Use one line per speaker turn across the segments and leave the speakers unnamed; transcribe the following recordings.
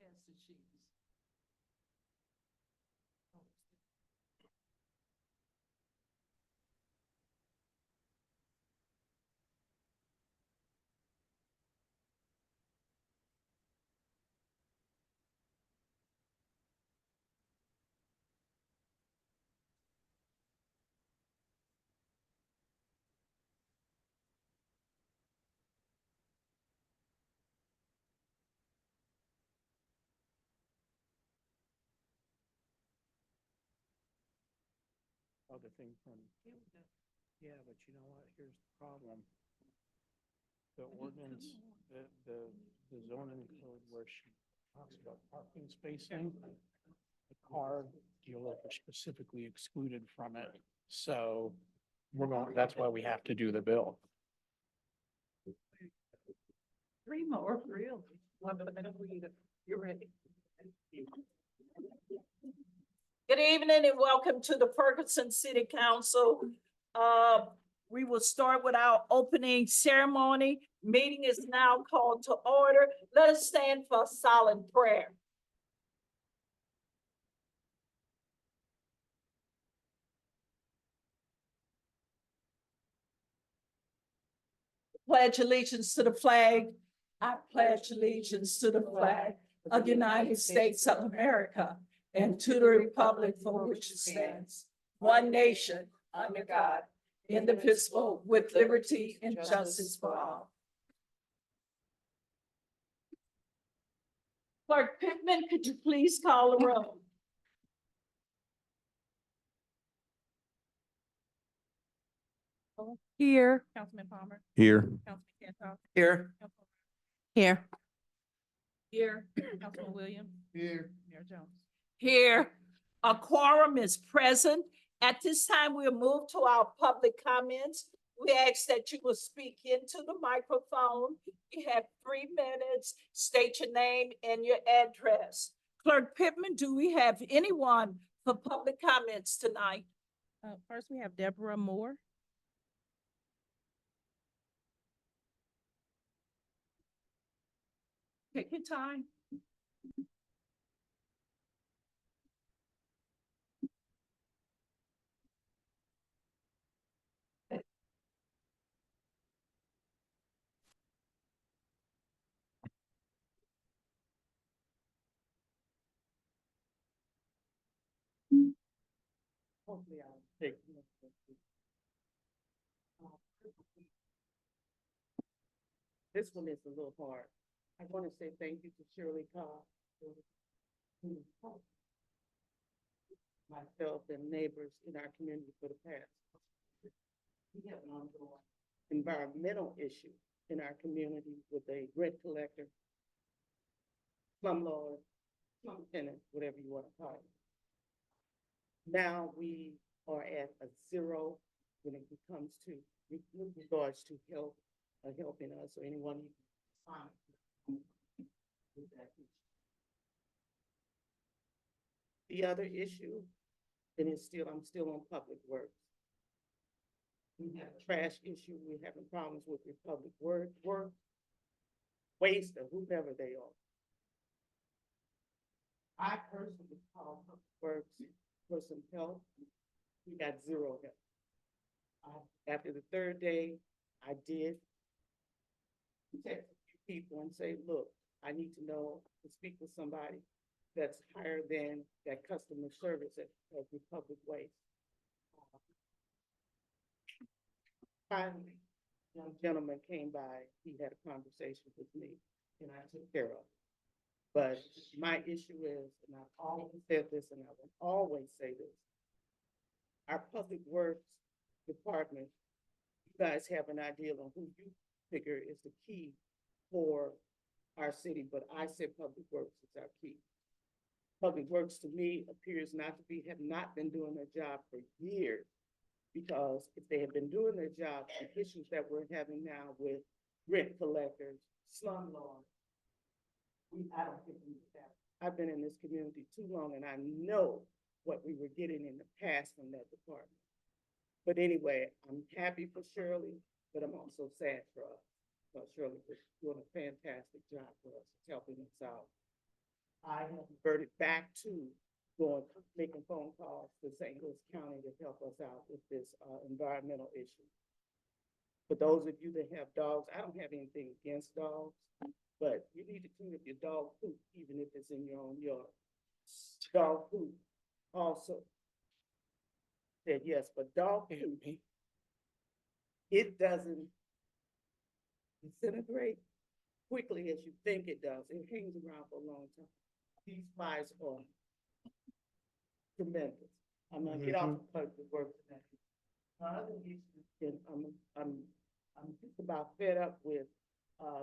Pass the cheese.
Other thing from, yeah, but you know what, here's the problem. The ordinance, the zoning code where she talks about parking spacing, the car dealer are specifically excluded from it. So that's why we have to do the bill.
Three more, really. You're ready. Good evening and welcome to the Ferguson City Council. We will start with our opening ceremony. Meeting is now called to order. Let us stand for a silent prayer. Pledge allegiance to the flag. I pledge allegiance to the flag of the United States of America and to the republic for which it stands, one nation, under God, indivisible, with liberty and justice for all. Clerk Pittman, could you please call the roll?
Here.
Councilman Palmer.
Here.
Councilman Cantor.
Here.
Councilman-
Here.
Here.
Councilman Williams.
Here.
Mayor Jones.
Here. A quorum is present. At this time, we'll move to our public comments. We ask that you will speak into the microphone. You have 3 minutes. State your name and your address. Clerk Pittman, do we have anyone for public comments tonight?
First, we have Deborah Moore.
Take your time.
Hopefully I'll take.
This one is a little hard. I want to say thank you to Shirley Cobb. Myself and neighbors in our community for the past. We have an ongoing environmental issue in our community with a rent collector, slumlord, slum tenant, whatever you want to call it. Now we are at a zero when it comes to, with regards to help, helping us or anyone you can find with that issue. The other issue, and I'm still on public works. We have a trash issue, we're having problems with your public work, waste, or whoever they are. I personally called public works for some help. We got zero help. After the 3rd day, I did text a few people and say, look, I need to know, to speak with somebody that's higher than that customer service at Republic Waste. Finally, a young gentleman came by, he had a conversation with me, and I took care of it. But my issue is, and I've always said this, and I will always say this, our public works department, you guys have an idea on who you figure is the key for our city, but I said public works is our key. Public works to me appears not to be, have not been doing their job for years. Because if they had been doing their job, the issues that we're having now with rent collectors, slumlords, I don't think we would have. I've been in this community too long and I know what we were getting in the past from that department. But anyway, I'm happy for Shirley, but I'm also sad for us. Because Shirley was doing a fantastic job for us, helping us out. I have reverted back to going, making phone calls to St. Louis County to help us out with this, environmental issue. For those of you that have dogs, I don't have anything against dogs, but you need to clean up your dog poop, even if it's in your own yard. Dog poop also. Said yes, but dog poop, it doesn't disintegrate quickly as you think it does. It hangs around for a long time. These flies are tremendous. I'm gonna get off of public works tonight. My other issue, and I'm just about fed up with,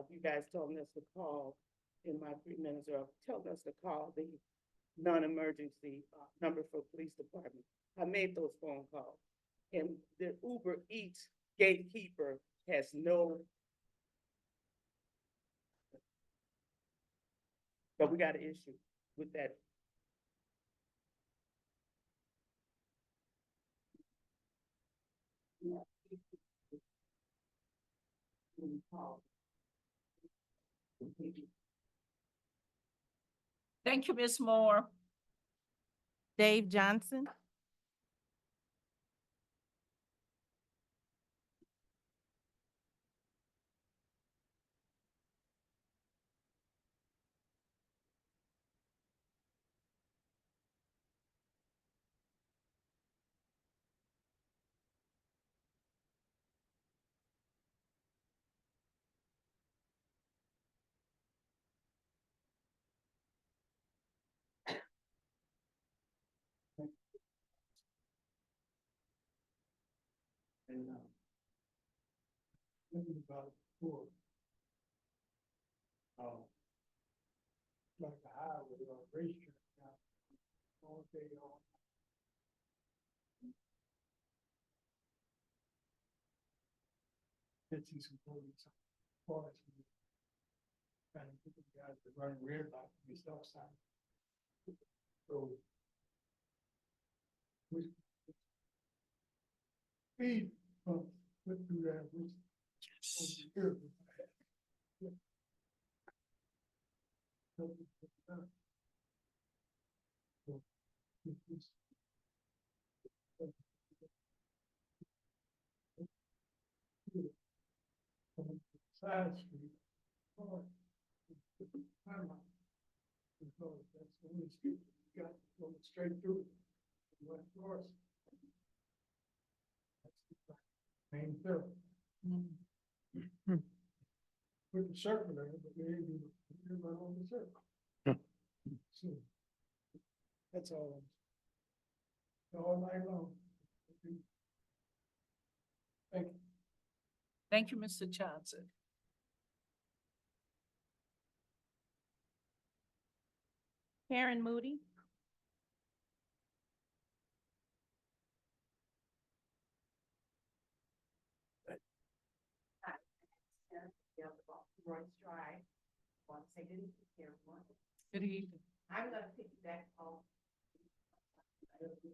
you guys telling us to call in my 3 minutes, or telling us to call the non-emergency, number for police department. I made those phone calls, and the Uber Eats gatekeeper has no. But we got an issue with that.
Thank you, Ms. Moore.
Dave Johnson.
And, thinking about it before. Like a highway or a racetrack now, all day, all. Fifty some police, cars, trying to get the guys that run red light, and stop sign. So. We. Speed bumps, went through that, which. Here. Side street. Because that's the only street you got going straight through. West Forest. That's the main thoroughfare. Put the circle there, but they didn't do it right on the circle. So. That's all. All night long. Thank you.
Thank you, Mr. Johnson.
Karen Moody.
Royce Drive. Want to say good evening, everyone.
Good evening.
I'm gonna piggyback on. Okay.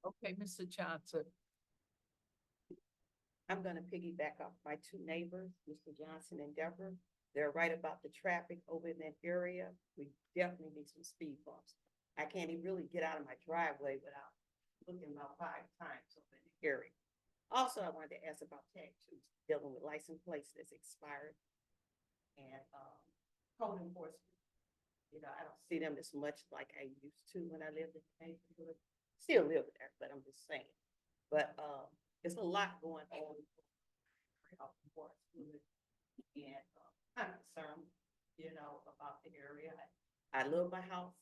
Okay, Mr. Johnson.
I'm gonna piggyback off my two neighbors, Mr. Johnson and Deborah. They're right about the traffic over in that area. We definitely need some speed bumps. I can't even really get out of my driveway without looking about 5 times over in the area. Also, I wanted to ask about tag twos, dealing with license plates that's expired. And, code enforcement. You know, I don't see them as much like I used to when I lived in the neighborhood. Still live there, but I'm just saying. But, there's a lot going on. And, I'm concerned, you know, about the area. I love my house.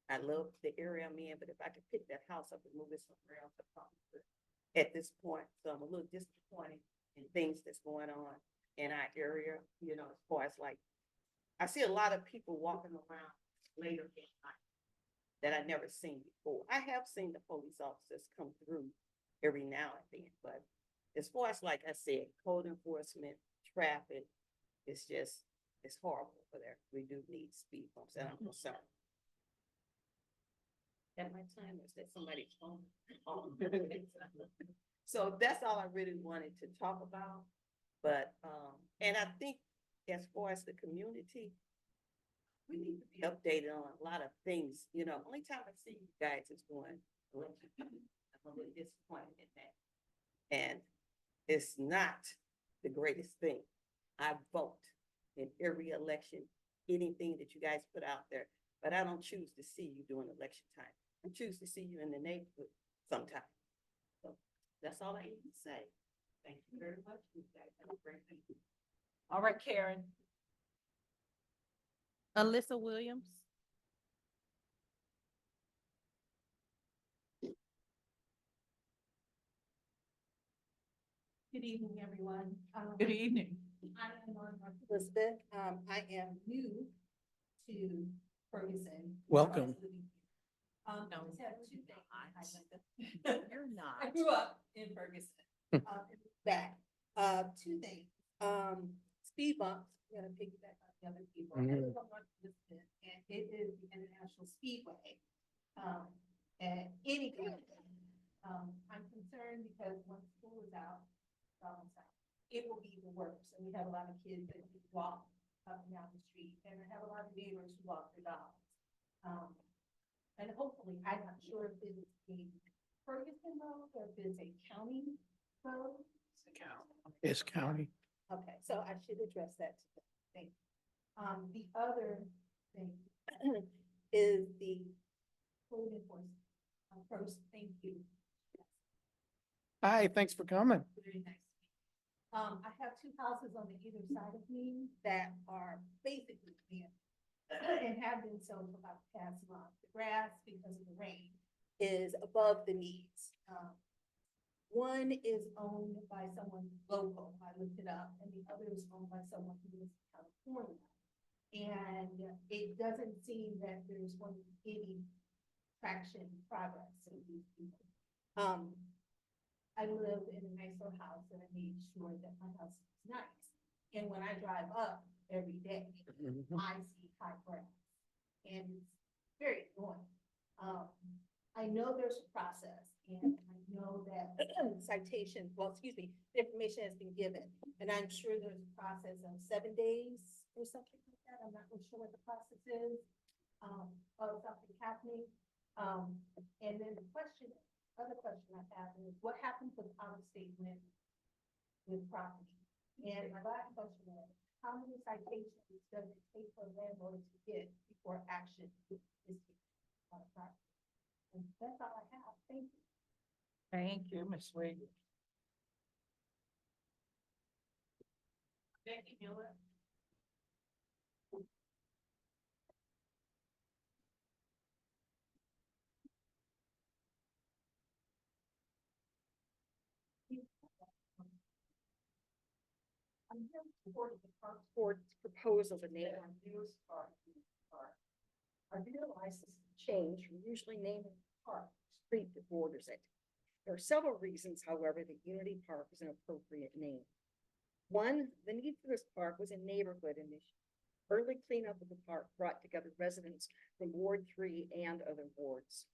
I love the area I'm in, but if I could pick that house up and move it somewhere else, I probably would at this point. So I'm a little disappointed in things that's going on in our area, you know, as far as like, I see a lot of people walking around later at night that I never seen before. I have seen the police officers come through every now and then, but as far as, like I said, code enforcement, traffic, it's just, it's horrible over there. We do need speed bumps, and I'm concerned. At my time, is that somebody's phone? Oh. So that's all I really wanted to talk about. But, and I think as far as the community, we need to be updated on a lot of things, you know. Only time I see you guys is going election. I'm a little disappointed in that. And it's not the greatest thing. I vote in every election, anything that you guys put out there, but I don't choose to see you during election time. I choose to see you in the neighborhood sometime. So that's all I need to say. Thank you very much. You guys have a great day.
All right, Karen.
Alyssa Williams.
Good evening, everyone.
Good evening.
I am Elizabeth. I am new to Ferguson.
Welcome.
No. Just have two things.
You're
I grew up in Ferguson. Back, two things. Speed bumps, I'm gonna piggyback on the other people. I live on North Elizabeth, and it is the International Speedway. And any kind of thing. I'm concerned because when school is out, it will be even worse. And we have a lot of kids that walk up and down the street, and I have a lot of neighbors who walk their dogs. And hopefully, I'm not sure if it's a Ferguson road or if it's a county road.
It's county.
Okay, so I should address that today. Thank you. The other thing is the code enforcement. First, thank you.
Hi, thanks for coming.
Very nice. I have two houses on the either side of me that are basically clear and have been so for about the past month. The grass, because of the rain, is above the knees. One is owned by someone local, I looked it up, and the other is owned by someone who lives in California. And it doesn't seem that there's going to be any traction, progress in these people. I live in a nice little house and I made sure that my house is nice. And when I drive up every day, I see high grass. And it's very annoying. I know there's a process and I know that citation, the information has been given. And I'm sure there's a process of 7 days or something like that. I'm not really sure what the process is, of something happening. And then the other question I have is what happens with out-of-state land with property? And my last question is, how many citations does it take for a landlord to get before action is taken on a property? And that's all I have. Thank you.
Thank you, Ms. Williams.
Becky Miller. I'm here supporting the park board's proposal to name our newest park. I realize this is a change from usually naming the park, street that borders it. There are several reasons, however, that Unity Park is an appropriate name. One, the need for this park was a neighborhood initiative. Early cleanup of the park brought together residents from Ward 3 and other wards.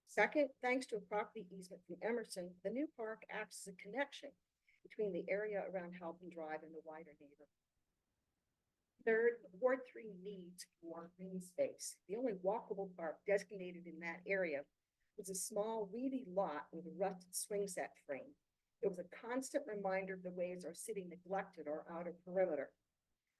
Second, thanks to a property easement from Emerson, the new park acts as a connection between the area around Halpin Drive and the wider neighborhood. Third, Ward 3 needs more green space. The only walkable park designated in that area was a small weedy lot with a rusted swing set frame. It was a constant reminder of the ways our city neglected our outer perimeter.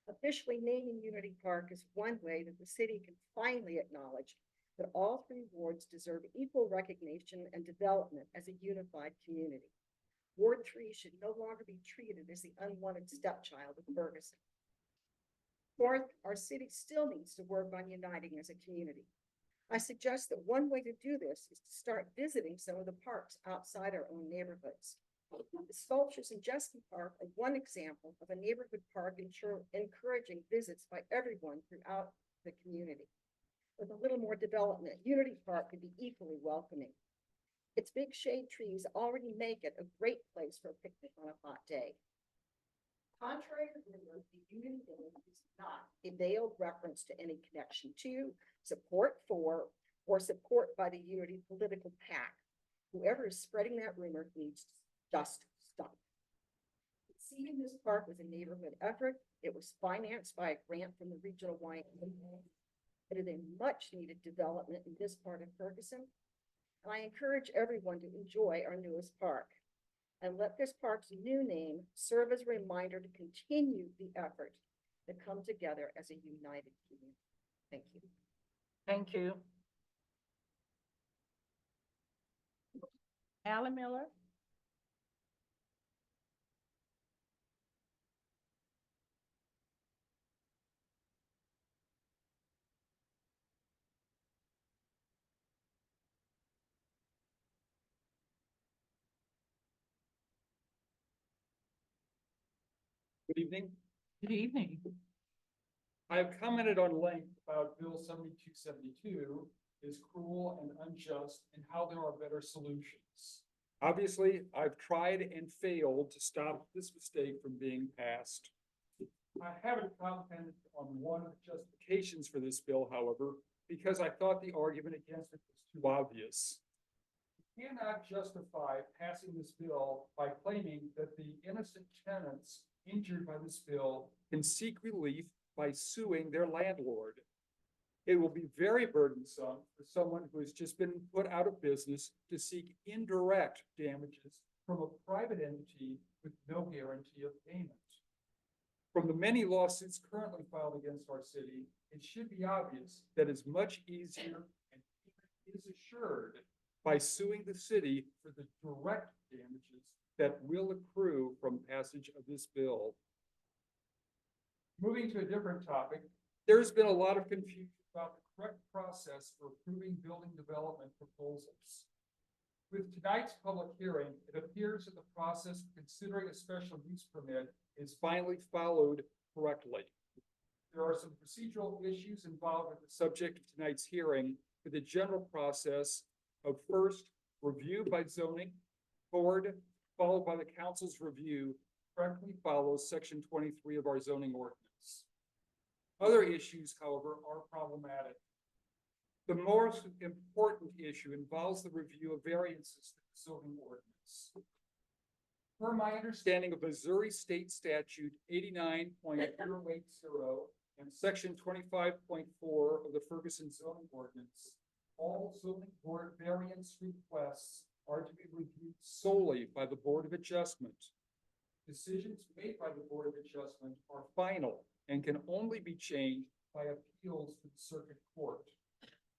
Officially naming Unity Park is one way that the city can finally acknowledge that all 3 wards deserve equal recognition and development as a unified community. Ward 3 should no longer be treated as the unwanted stepchild of Ferguson. Fourth, our city still needs to work on uniting as a community.
I suggest that one way to do this is to start visiting some of the parks outside our own neighborhoods. The sculptures in Jesky Park are one example of a neighborhood park encouraging visits by everyone throughout the community. With a little more development, Unity Park could be equally welcoming. Its big shade trees already make it a great place for a picnic on a hot day. Contrary to rumors, the Unity Village is not a veiled reference to any connection to, support for, or support by the Unity political PAC. Whoever is spreading that rumor needs to just stop. Seeing this park was a neighborhood effort. It was financed by a grant from the regional YMCA. It is a much needed development in this part of Ferguson. And I encourage everyone to enjoy our newest park. And let this park's new name serve as a reminder to continue the effort to come together as a united community. Thank you.
Thank you.
Alan Miller.
Good evening.
Good evening.
I have commented on length about Bill 7272 is cruel and unjust and how there are better solutions. Obviously, I've tried and failed to stop this mistake from being passed. I haven't commented on one of the justifications for this bill, however, because I thought the argument against it was too obvious. You cannot justify passing this bill by claiming that the innocent tenants injured by this bill can seek relief by suing their landlord. It will be very burdensome for someone who has just been put out of business to seek indirect damages from a private entity with no guarantee of payment. From the many lawsuits currently filed against our city, it should be obvious that it's much easier and is assured by suing the city for the direct damages that will accrue from passage of this bill. Moving to a different topic, there's been a lot of confusion about the correct process for approving building development proposals. With tonight's public hearing, it appears that the process for considering a special use permit is finally followed correctly. There are some procedural issues involved with the subject of tonight's hearing, with the general process of first review by zoning board, followed by the council's review, correctly follows section 23 of our zoning ordinance. Other issues, however, are problematic. The most important issue involves the review of variances to the zoning ordinance. Per my understanding of Missouri State Statute 89.080 and section 25.4 of the Ferguson zoning ordinance, all zoning board variance requests are to be reviewed solely by the Board of Adjustment. Decisions made by the Board of Adjustment are final and can only be changed by appeals to the circuit court.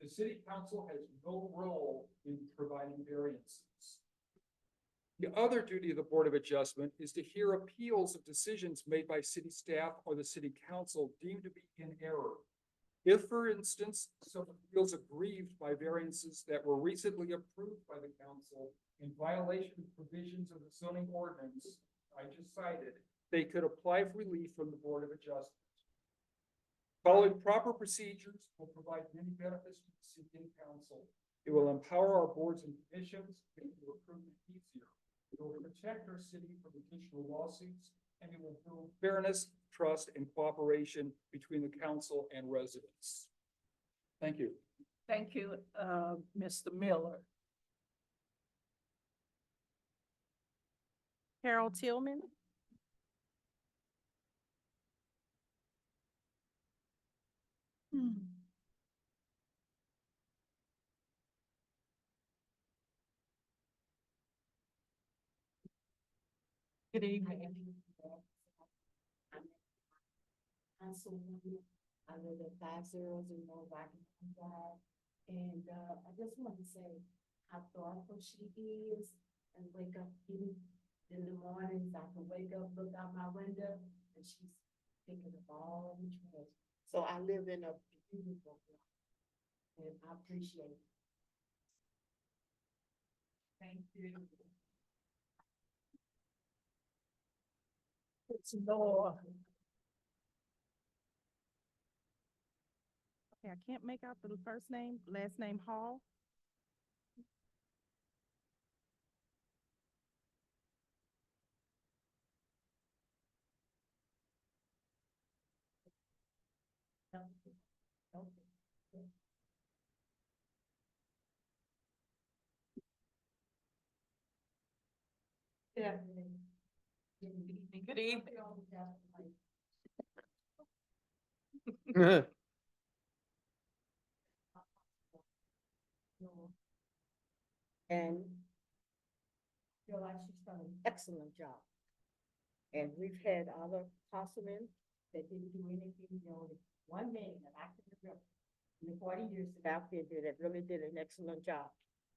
The city council has no role in providing variances. The other duty of the Board of Adjustment is to hear appeals of decisions made by city staff or the city council deemed to be in error. If, for instance, someone feels aggrieved by variances that were recently approved by the council in violation of provisions of the zoning ordinance I just cited, they could apply for relief from the Board of Adjustment. Following proper procedures will provide many benefits to the city and council. It will empower our boards and commissions, making recruitment easier. It will protect our city from additional lawsuits, and it will build fairness, trust, and cooperation between the council and residents. Thank you.
Thank you, Mr. Miller.
Carol Tillman.
Good evening.
I live at 500 Rockingham Drive, and I just want to say how thoughtful she is, and wake up even in the mornings. I can wake up, look out my window, and she's picking up all the trash. So I live in a beautiful block. and I appreciate it.
Thank you.
It's Laura.
Okay, I can't make out the first name, last name Hall.
Good evening.
And feel like she's done an excellent job. And we've had other councilmen that didn't do anything, one man that I can remember in the 40 years that I've been here that really did an excellent job.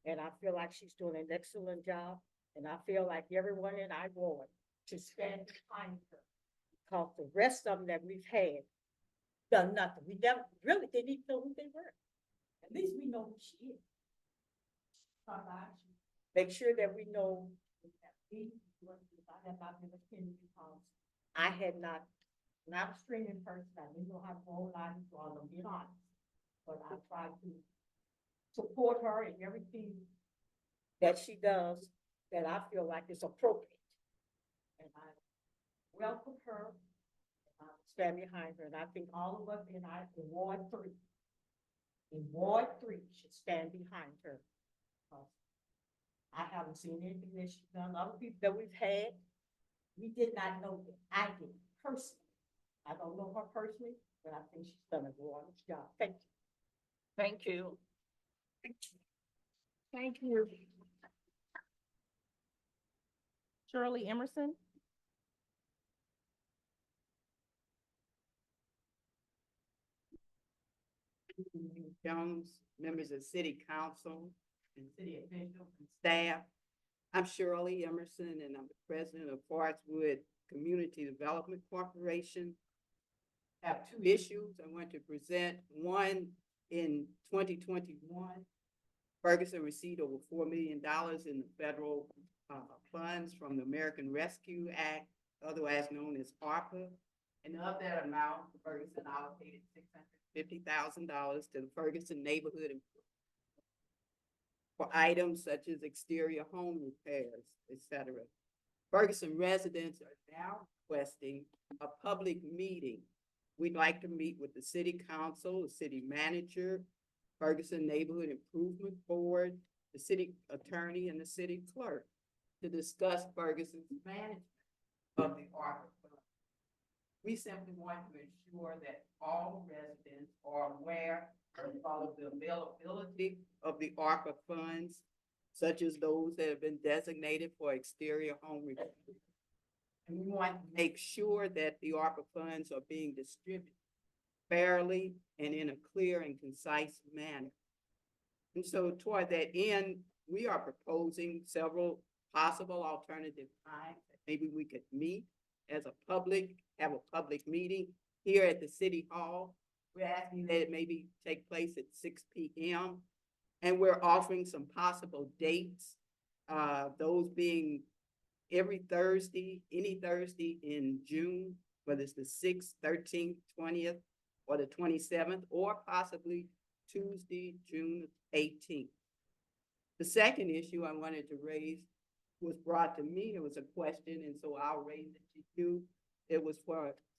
And I feel like she's doing an excellent job. And I feel like everyone in our ward should stand behind her. Because the rest of them that we've had done nothing. We never really didn't even know who they were. At least we know who she is. Make sure that we know that I had not a stringing person. I didn't know how to hold on, so I'm gonna be honest. But I tried to support her in everything that she does that I feel like is appropriate. And I welcome her. And I stand behind her. And I think all of us in Ward 3, should stand behind her. I haven't seen anything that she's done. Other people that we've had, we did not know that. I did personally. I don't know her personally, but I think she's done a glorious job. Thank you.
Thank you. Thank you.
Shirley Emerson.
Jones, members of city council and city officials and staff. I'm Shirley Emerson and I'm the president of Forestwood Community Development Corporation. I have two issues I want to present. One, in 2021, Ferguson received over $4 million in the federal funds from the American Rescue Act, otherwise known as ARPA. And of that amount, Ferguson allocated $650,000 to the Ferguson neighborhood for items such as exterior home repairs, etc. Ferguson residents are now requesting a public meeting. We'd like to meet with the city council, the city manager, Ferguson Neighborhood Improvement Board, the city attorney, and the city clerk to discuss Ferguson's management of the ARPA fund. We simply want to ensure that all residents are aware of the availability of the ARPA funds, such as those that have been designated for exterior home repairs. And we want to make sure that the ARPA funds are being distributed fairly and in a clear and concise manner. And so toward that end, we are proposing several possible alternative times that maybe we could meet as a public, have a public meeting here at the city hall. We're asking that it maybe take place at 6 p.m. And we're offering some possible dates, those being every Thursday, any Thursday in June, whether it's the 6th, 13th, 20th, or the 27th, or possibly Tuesday, June 18th. The second issue I wanted to raise was brought to me. It was a question, and so I'll raise it to you. It was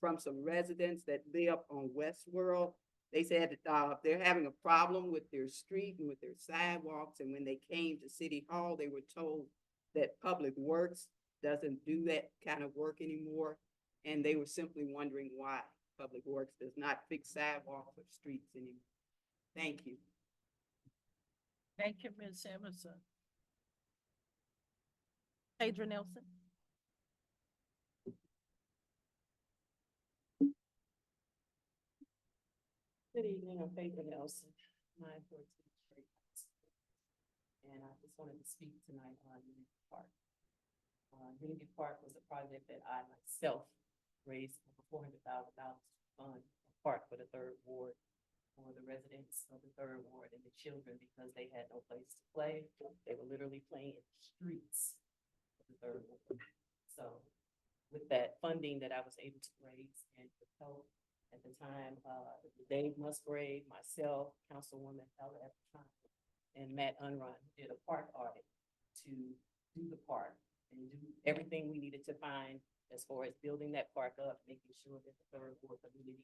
from some residents that live on Westworld. They said that they're having a problem with their street and with their sidewalks, and when they came to City Hall, they were told that Public Works doesn't do that kind of work anymore, and they were simply wondering why Public Works does not fix sidewalks or streets anymore. Thank you.
Thank you, Ms. Emerson.
Adrian Nelson.
Good evening, I'm Faith Nelson, 914 Street. And I just wanted to speak tonight on Unity Park. Unity Park was a project that I myself raised over $400,000 to fund a park for the 3rd Ward. for the residents of the third ward and the children because they had no place to play. They were literally playing in the streets of the third ward. So with that funding that I was able to raise and with help at the time, Dave Musgrave, myself, Councilwoman Ella at the time, and Matt Unrun did a park audit to do the park and do everything we needed to find as far as building that park up, making sure that the third ward community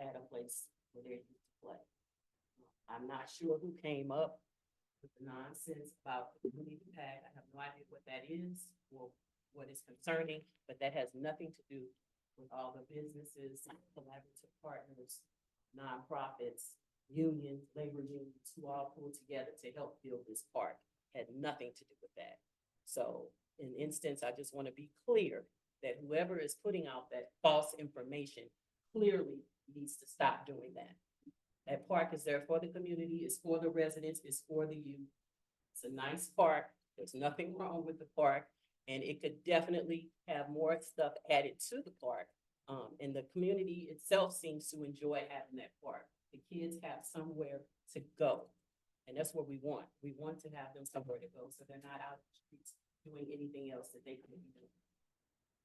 had a place where they used to play. I'm not sure who came up with the nonsense about the community pack. I have no idea what that is or what is concerning, but that has nothing to do with all the businesses, collaborative partners, nonprofits, unions, labor unions, who all pulled together to help build this park. Had nothing to do with that. So in instance, I just want to be clear that whoever is putting out that false information clearly needs to stop doing that. That park is there for the community, it's for the residents, it's for the youth. It's a nice park. There's nothing wrong with the park. And it could definitely have more stuff added to the park. And the community itself seems to enjoy having that park. The kids have somewhere to go. And that's what we want. We want to have them somewhere to go, so they're not out in the streets doing anything else that they could be doing.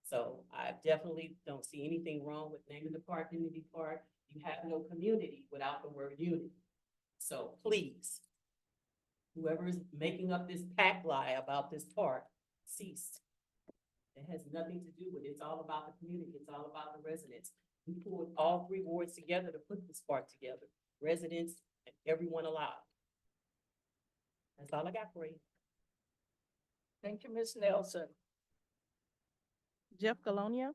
So I definitely don't see anything wrong with naming the park Unity Park. You have no community without the word unity. So please, whoever is making up this pack lie about this park, cease. It has nothing to do with it. It's all about the community. It's all about the residents. We pulled all 3 wards together to put this park together. Residents and everyone allowed. That's all I got for you.
Thank you, Ms. Nelson.
Jeff Galonia.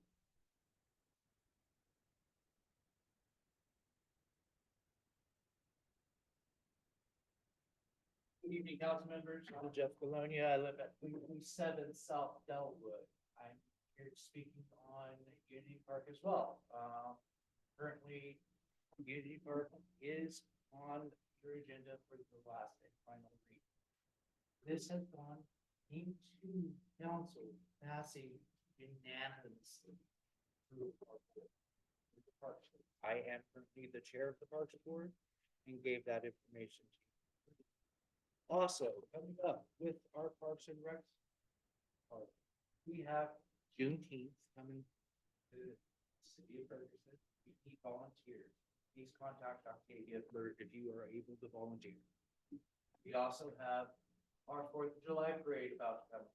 Good evening, council members. I'm Jeff Colonia. I live at 337 South Delwood. I'm here speaking on Unity Park as well. Currently, Unity Park is on your agenda for the last and final read. This has gone into council passing unanimously through our board. The Parks Board. I am currently the chair of the Parks Board and gave that information to you. Also, coming up with our Parks and Recs, we have Juneteenth coming to the city of Ferguson. We need volunteers. Please contact Octavia if you are able to volunteer. We also have our 4th of July parade about to come.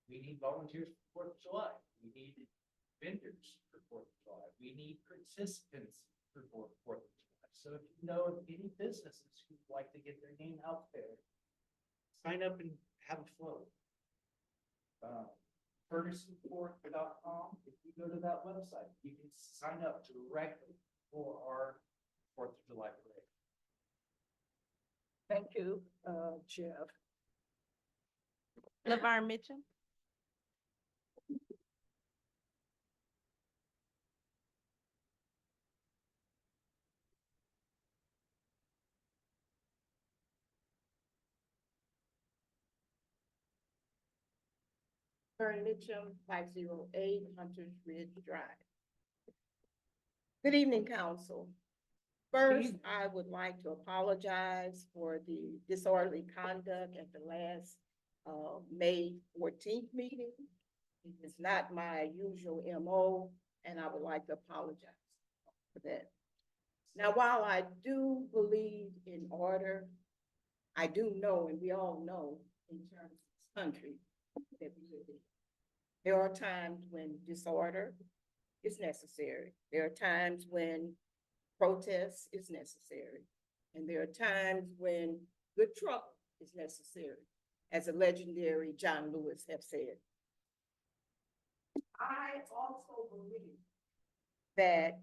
We need volunteers for 4th of July. We need vendors for 4th of July. We need participants for 4th of July. So if you know of any businesses who'd like to get their name out there, sign up and have a float. FergusonForth.com. If you go to that website, you can sign up directly for our 4th of July parade.
Thank you, Jeff.
LeVar Mitchell.
Vern Mitchell, 508 Hunters Ridge Drive. Good evening, council. First, I would like to apologize for the disorderly conduct at the last May 14th meeting. It is not my usual MO, and I would like to apologize for that. Now, while I do believe in order, I do know, and we all know in terms of this country that we live in, there are times when disorder is necessary. There are times when protest is necessary. And there are times when good trouble is necessary, as a legendary John Lewis have said. I also believe that,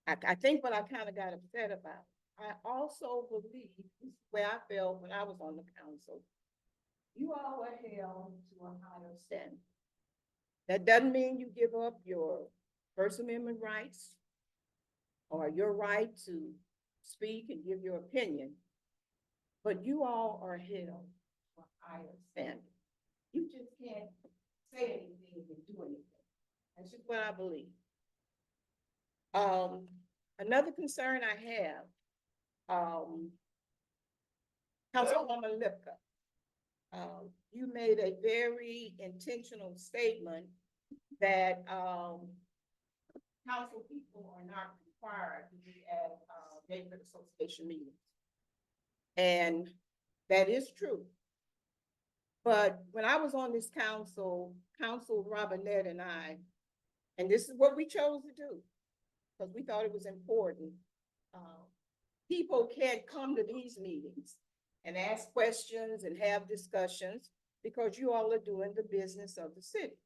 I think what I kind of got upset about, I also believe, this is where I felt when I was on the council, you all are held to a higher standard. That doesn't mean you give up your First Amendment rights or your right to speak and give your opinion, but you all are held to a higher standard. You just can't say anything and do anything. That's just what I believe. Another concern I have, Councilwoman Lipka, you made a very intentional statement that, council people are not required to be at, neighborhood association meetings. And that is true. But when I was on this council, Council Robinette and I, and this is what we chose to do, because we thought it was important. People can't come to these meetings and ask questions and have discussions because you all are doing the business of the city.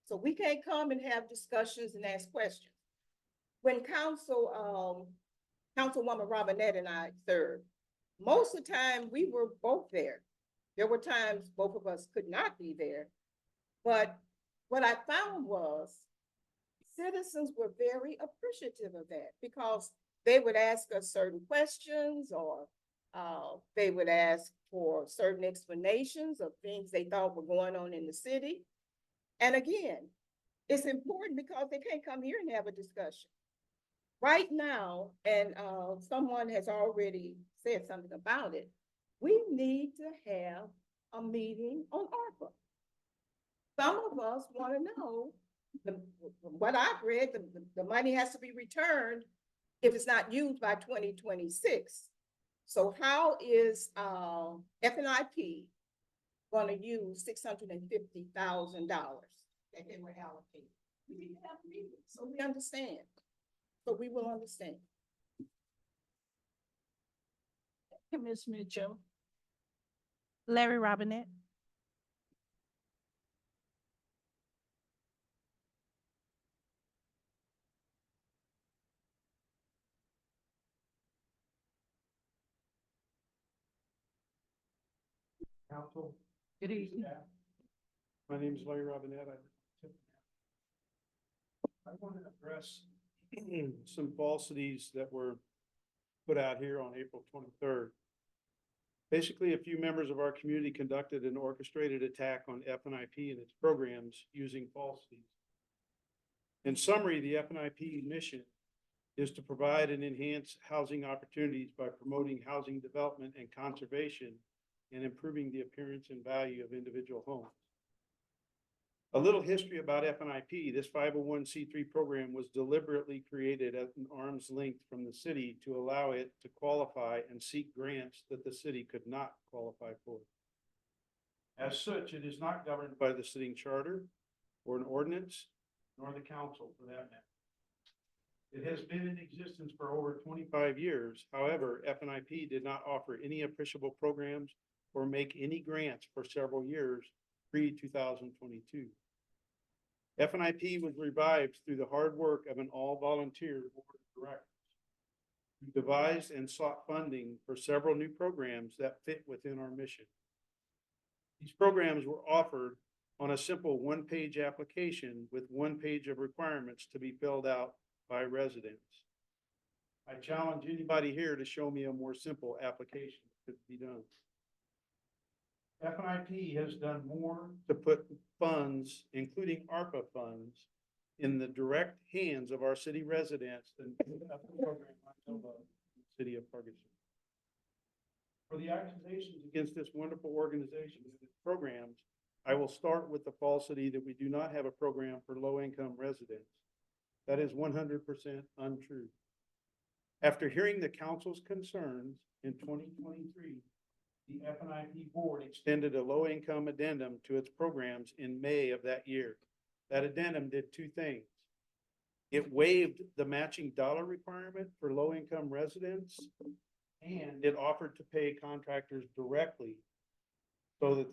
So we can't come and have discussions and ask questions. When Councilwoman Robinette and I served, most of the time we were both there. There were times both of us could not be there. But what I found was citizens were very appreciative of that because they would ask us certain questions or they would ask for certain explanations of things they thought were going on in the city. And again, it's important because they can't come here and have a discussion. Right now, and someone has already said something about it, we need to have a meeting on ARPA. Some of us want to know, what I've read, the money has to be returned if it's not used by 2026. So how is FNIP going to use $650,000 that they were allocated? We need to have a meeting so we understand. So we will understand.
Ms. Mitchell.
Larry Robinette.
Council.
Good evening.
staff. My name is Larry Robinette. I want to address some falsities that were put out here on April 23rd. Basically, a few members of our community conducted an orchestrated attack on FNIP and its programs using falsities. In summary, the FNIP mission is to provide and enhance housing opportunities by promoting housing development and conservation and improving the appearance and value of individual homes. A little history about FNIP. This 501c3 program was deliberately created at an arm's length from the city to allow it to qualify and seek grants that the city could not qualify for. As such, it is not governed by the city charter or an ordinance, nor the council for that matter. It has been in existence for over 25 years. However, FNIP did not offer any appreciable programs or make any grants for several years pre-2022. FNIP was revived through the hard work of an all-volunteer board of directors who devised and sought funding for several new programs that fit within our mission. These programs were offered on a simple one-page application with one page of requirements to be filled out by residents. I challenge anybody here to show me a more simple application that could be done. FNIP has done more to put funds, including ARPA funds, in the direct hands of our city residents than the program I know of in the city of Ferguson. For the accusations against this wonderful organization and its programs, I will start with the falsity that we do not have a program for low-income residents. That is 100% untrue. After hearing the council's concerns in 2023, the FNIP board extended a low-income addendum to its programs in May of that year. That addendum did two things. It waived the matching dollar requirement for low-income residents, and it offered to pay contractors directly so that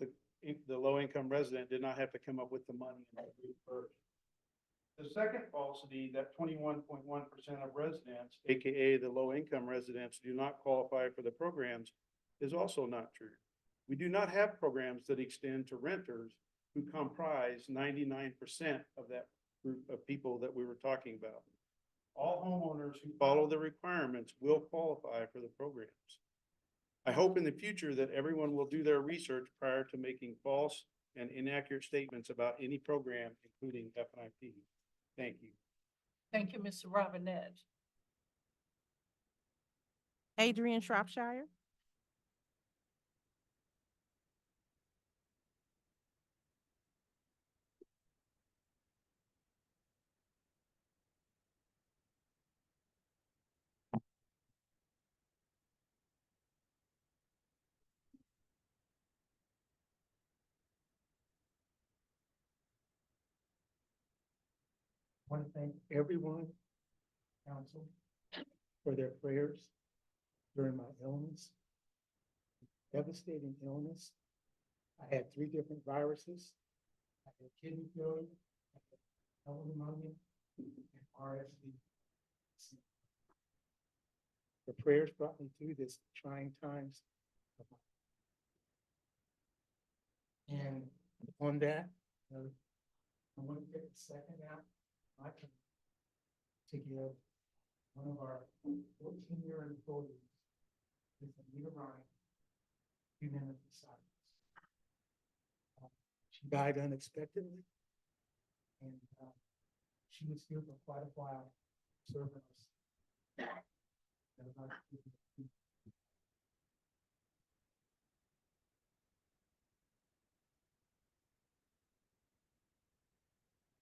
the low-income resident did not have to come up with the money and reimburse. The second falsity, that 21.1% of residents, AKA the low-income residents, do not qualify for the programs, is also not true. We do not have programs that extend to renters who comprise 99% of that group of people that we were talking about. All homeowners who follow the requirements will qualify for the programs. I hope in the future that everyone will do their research prior to making false and inaccurate statements about any program, including FNIP. Thank you.
Thank you, Mr. Robinette.
Adrian Shropshire.
I want to thank everyone, council, for their prayers during my illness, devastating illness. I had 3 different viruses. I had kidney failure, I had liver pneumonia, and RSV. The prayers brought me through this trying times of my life. And on that, I want to take a second out my time to give one of our 14-year employees, Ms. Anita Ryan, 2 minutes of silence. She died unexpectedly, and she was here for quite a while, serving us.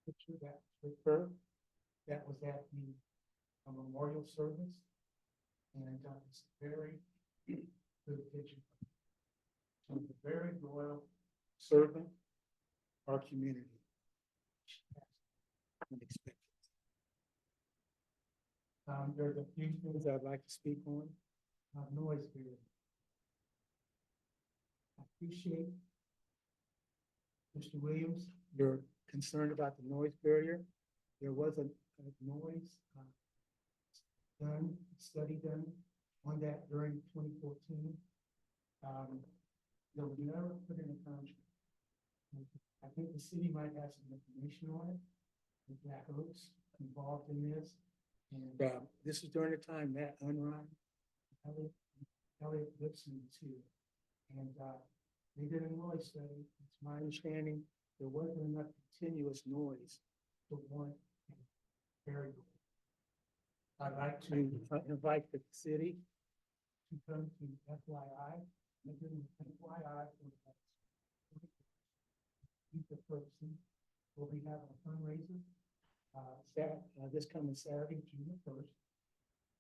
Picture that with her, that was at the memorial service, and it's a very good picture. She was a very loyal servant our community. She passed unexpectedly. There's a few things I'd like to speak on. Noise barrier. I appreciate, Mr. Williams, your concern about the noise barrier. There was a noise study done on that during 2014. That was never put in a contract. I think the city might have some information on it. The Black Oaks involved in this. And this is during the time Matt Unrein, Elliot Gibson too. And they did a noise study. It's my understanding there wasn't enough continuous noise to warrant a variable. I'd like to invite the city to come to FYI. FYI for Ferguson. We'll be having a fundraiser this coming Saturday, June the 1st.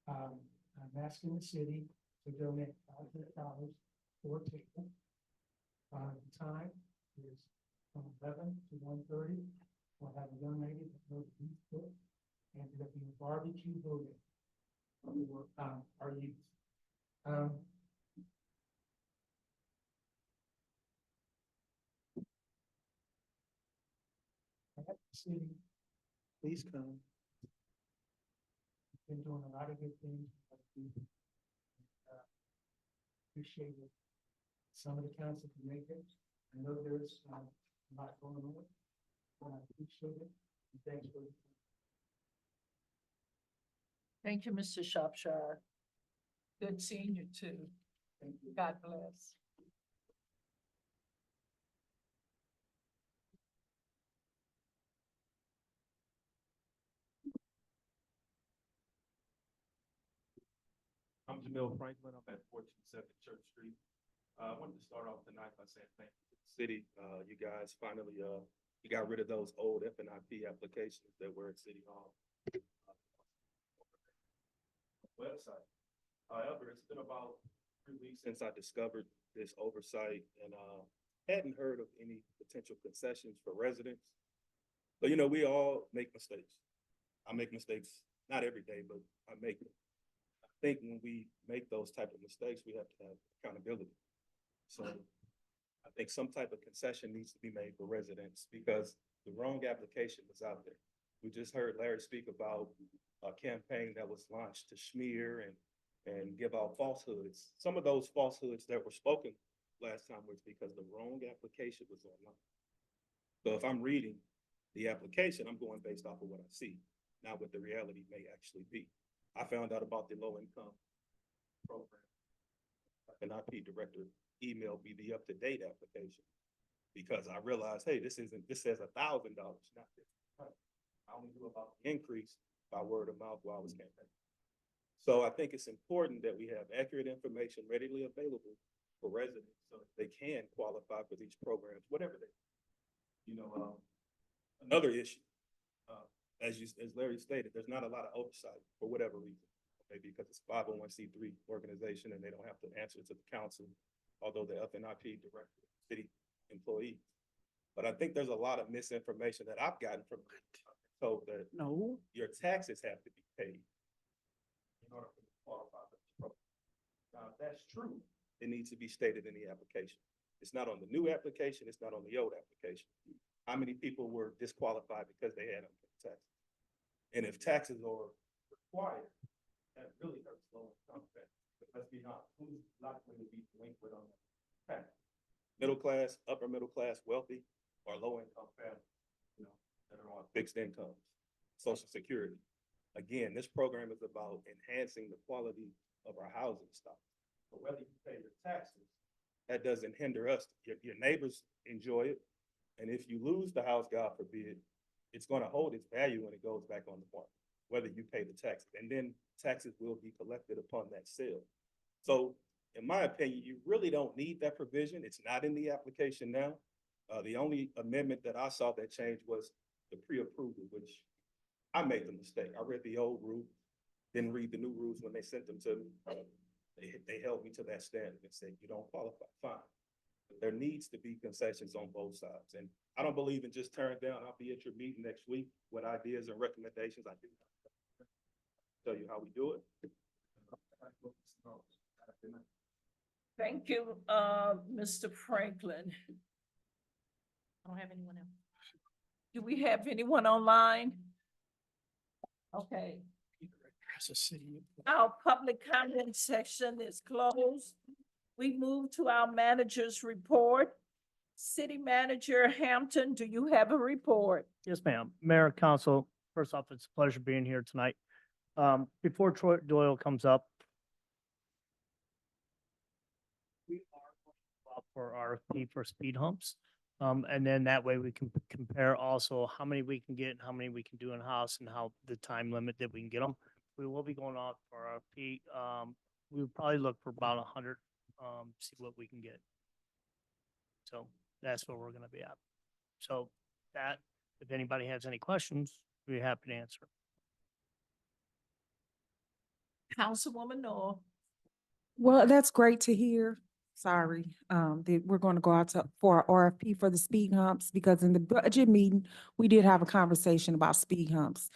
I'm asking the city to donate $500 for a table. The time is from 11 to 1:30. We'll have a young lady that knows the youth book, and there'll be a barbecue voting for our youth. City, please come. Been doing a lot of good things. Appreciate it. Some of the council can make it. I know there's a lot going on, but I appreciate it. And thanks for.
Thank you, Mr. Shropshire. Good seeing you too.
Thank you.
God bless.
I'm Jamil Franklin. I'm at 1470 Church Street. I wanted to start off tonight by saying thank you to the city. You guys finally, you got rid of those old FNIP applications that were at City Hall website. However, it's been about 3 weeks since I discovered this oversight and hadn't heard of any potential concessions for residents. But you know, we all make mistakes. I make mistakes, not every day, but I make them. I think when we make those type of mistakes, we have to have accountability. So I think some type of concession needs to be made for residents because the wrong application was out there. We just heard Larry speak about a campaign that was launched to smear and give out falsehoods. Some of those falsehoods that were spoken last time was because the wrong application was online. So if I'm reading the application, I'm going based off of what I see, not what the reality may actually be. I found out about the low income program. An IP director emailed me the up-to-date application because I realized, hey, this says $1,000, not this. I only knew about the increase by word of mouth while I was campaigning. So I think it's important that we have accurate information readily available for residents so that they can qualify for these programs, whatever they, another issue. As Larry stated, there's not a lot of oversight for whatever reason. Maybe because it's 501c3 organization and they don't have to answer to the council, although the FNIP director, city employee. But I think there's a lot of misinformation that I've gotten from told that
No.
your taxes have to be paid in order for you to qualify for this program. Now, if that's true, it needs to be stated in the application. It's not on the new application, it's not on the old application. How many people were disqualified because they had unpaid taxes? And if taxes are required, that really hurts low income families. But let's be honest, who's likely to be delinquent on that? Middle class, upper middle class, wealthy, or low income families, that are on fixed incomes, Social Security. Again, this program is about enhancing the quality of our housing stock. So whether you pay your taxes, that doesn't hinder us. Your neighbors enjoy it. And if you lose the house, God forbid, it's going to hold its value when it goes back on the market, whether you pay the taxes. And then taxes will be collected upon that sale. So in my opinion, you really don't need that provision. It's not in the application now. The only amendment that I saw that changed was the pre-approval, which I made the mistake. I read the old rules, didn't read the new rules when they sent them to me. They held me to that standard and said, you don't qualify, fine. But there needs to be concessions on both sides. And I don't believe in just tearing down. I'll be at your meeting next week with ideas and recommendations. I do tell you how we do it.
Thank you, Mr. Franklin.
I don't have anyone else.
Do we have anyone online? Okay,
As a city.
our public comment section is closed. We move to our manager's report. City Manager Hampton, do you have a report?
Yes, ma'am. Mayor, council, first off, it's a pleasure being here tonight. Before Troy Doyle comes up, we are going to go out for RFP for speed humps. And then that way we can compare also how many we can get and how many we can do in-house and how the time limit that we can get them. We will be going out for RFP. We would probably look for about 100, see what we can get. So that's where we're gonna be at. So that, if anybody has any questions, we'd be happy to answer.
Councilwoman Noor.
Well, that's great to hear. Sorry, that we're going to go out for a RFP for the speed humps, because in the budget meeting, we did have a conversation about speed humps.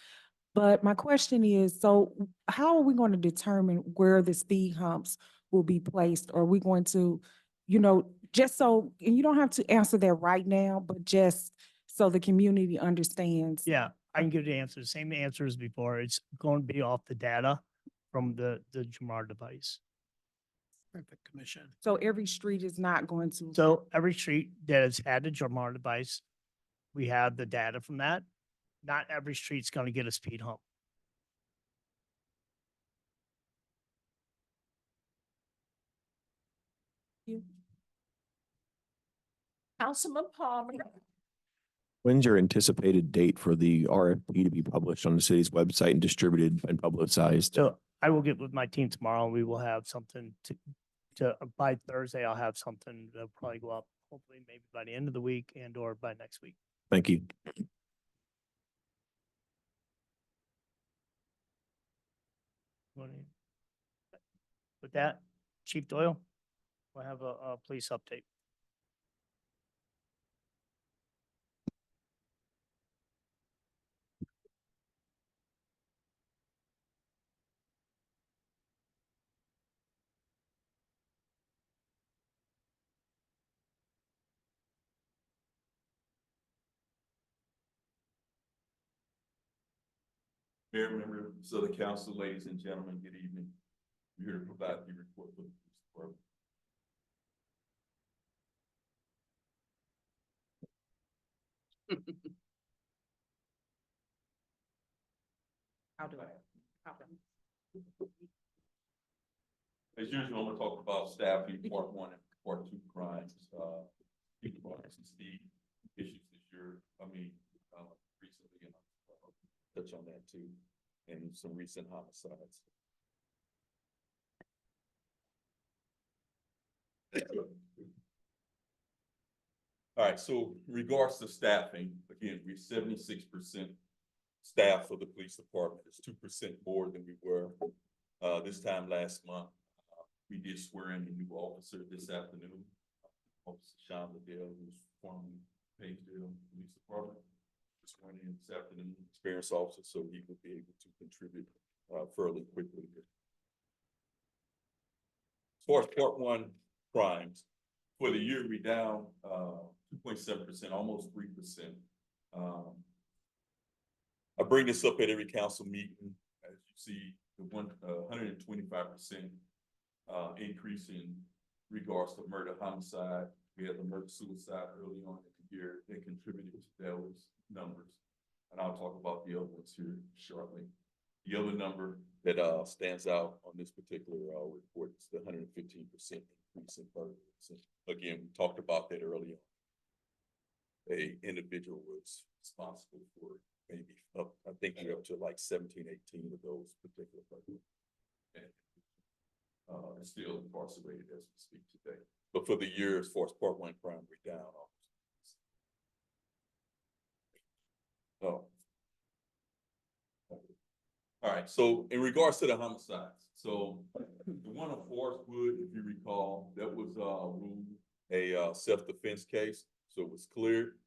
But my question is, so how are we going to determine where the speed humps will be placed? Are we going to, just so, and you don't have to answer that right now, but just so the community understands?
Yeah, I can give the answer, the same answer as before. It's going to be off the data from the Jamar device.
The commission.
So every street is not going to.
So every street that has had a Jamar device, we have the data from that. Not every street's going to get a speed hump.
Councilman Palmer.
When's your anticipated date for the RFP to be published on the city's website and distributed and publicized?
So I will get with my team tomorrow. We will have something to by Thursday. I'll have something that'll probably go up, hopefully maybe by the end of the week and or by next week.
Thank you.
With that, Chief Doyle, we'll have a police update.
Mayor, members of the council, ladies and gentlemen, good evening. I'm here to provide the report for the police department.
How do I?
As usual, I'm gonna talk about staffing, part one and part two crimes. People brought some speed issues this year, recently, and I'll touch on that too, and some recent homicides. All right, so in regards to staffing, again, we're 76% staff for the police department. It's 2% more than we were this time last month. We did swear in a new officer this afternoon, Officer Sean Liddell, who's formerly Pagefield Police Department. Sworn in this afternoon, experienced officer, so he will be able to contribute fairly quickly. As far as part one crimes, for the year, we down 2.7%, almost 3%. I bring this up at every council meeting. As you see, the 125% increase in regards to murder homicide. We had the murder suicide early on in the year that contributed to those numbers. And I'll talk about the other ones here shortly. The other number that stands out on this particular report is the 115% increase in murders. Again, we talked about that earlier. A individual was responsible for maybe up, I think we're up to like 17, 18 of those particular murders. And still incarcerated as we speak today. But for the year, as far as part one crime, we're down. Oh. All right, so in regards to the homicides, so the one on Forest Wood, if you recall, that was ruled a self-defense case, so it was cleared.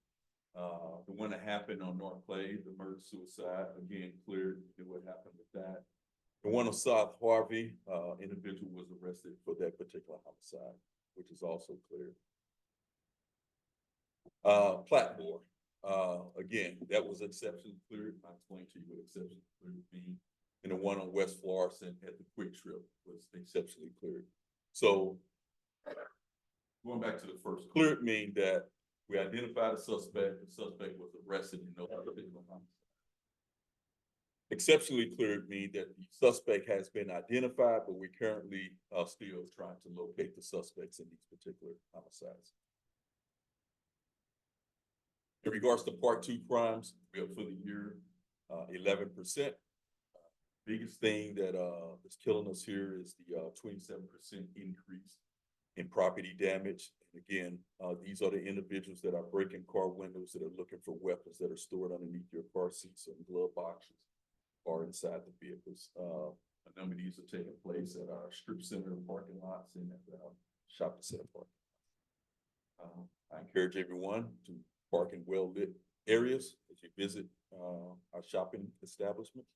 The one that happened on North Clay, the murder suicide, again cleared. What happened with that? The one on South Harvey, individual was arrested for that particular homicide, which is also cleared. Platmore. Again, that was exceptionally cleared. I'll explain to you what exceptionally cleared means. And the one on West Florissant at the Quick Trip was exceptionally cleared. So going back to the first, cleared mean that we identified a suspect, the suspect was arrested in no particular homicide. Exceptionally cleared mean that the suspect has been identified, but we currently still trying to locate the suspects in these particular homicides. In regards to part two crimes, we have for the year 11%. Biggest thing that is killing us here is the 27% increase in property damage. And again, these are the individuals that are breaking car windows, that are looking for weapons that are stored underneath your car seats and glove boxes or inside the vehicles. A number of these are taking place at our strip center parking lots and at our shopping center parking lots. I encourage everyone to park in well-lit areas as you visit our shopping establishments.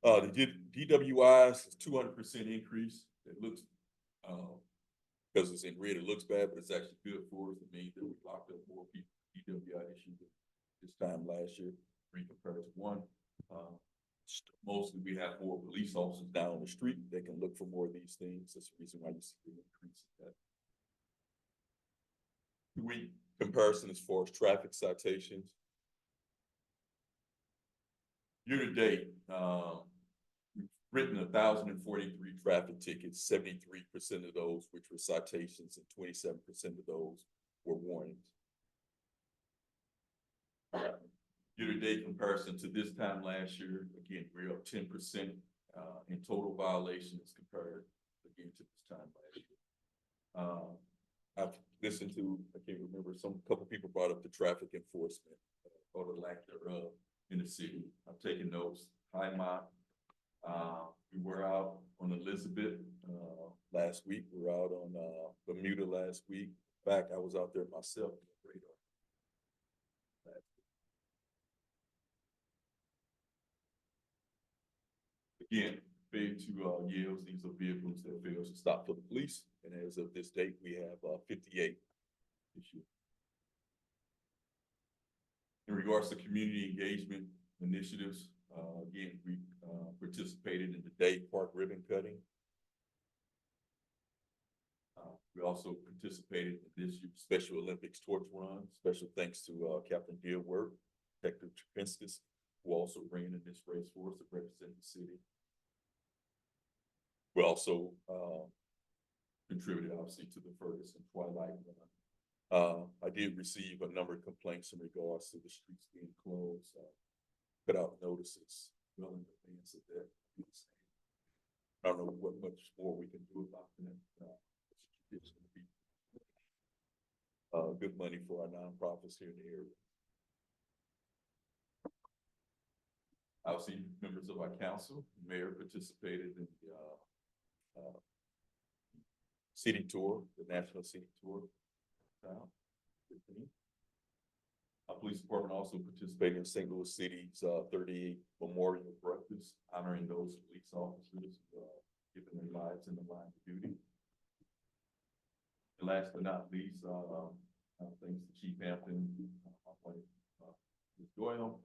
The DWIs is 200% increase. It looks, because it's in red, it looks bad, but it's actually good for us. It means that we locked up more people DWI issues this time last year, 3 compared to 1. Mostly we have more police officers down on the street. They can look for more of these things. That's the reason why you see the increase in that. 2-week comparison as far as traffic citations. Year to date, we've written 1,043 traffic tickets, 73% of those which were citations and 27% of those were warnings. Year to date comparison to this time last year, again, we're up 10% in total violations compared again to this time last year. I've listened to, I can't remember, couple people brought up the traffic enforcement or the lack thereof in the city. I've taken notes. Hi, Ma. We were out on Elizabeth last week. We were out on Bermuda last week. In fact, I was out there myself. Again, failed to yields. These are vehicles that fail to stop for the police. And as of this date, we have 58 issues. In regards to community engagement initiatives, again, we participated in the Day Park ribbon cutting. We also participated in this year's Special Olympics torch run. Special thanks to Captain Dealworth, Detective Trapinskis, who also ran in this race for us to represent the city. We also contributed, obviously, to the Ferguson Twilight run. I did receive a number of complaints in regards to the streets being closed. Put out notices well in advance of that. I don't know what much more we can do about that. It's gonna be good money for our nonprofits here in the area. Obviously, members of our council, mayor participated in the city tour, the national city tour. Our police department also participated in St. Louis City's 38th Memorial Breakfast, honoring those police officers giving their lives in the line of duty. And last but not least, thanks to Chief Hampton, Ms. Doyle,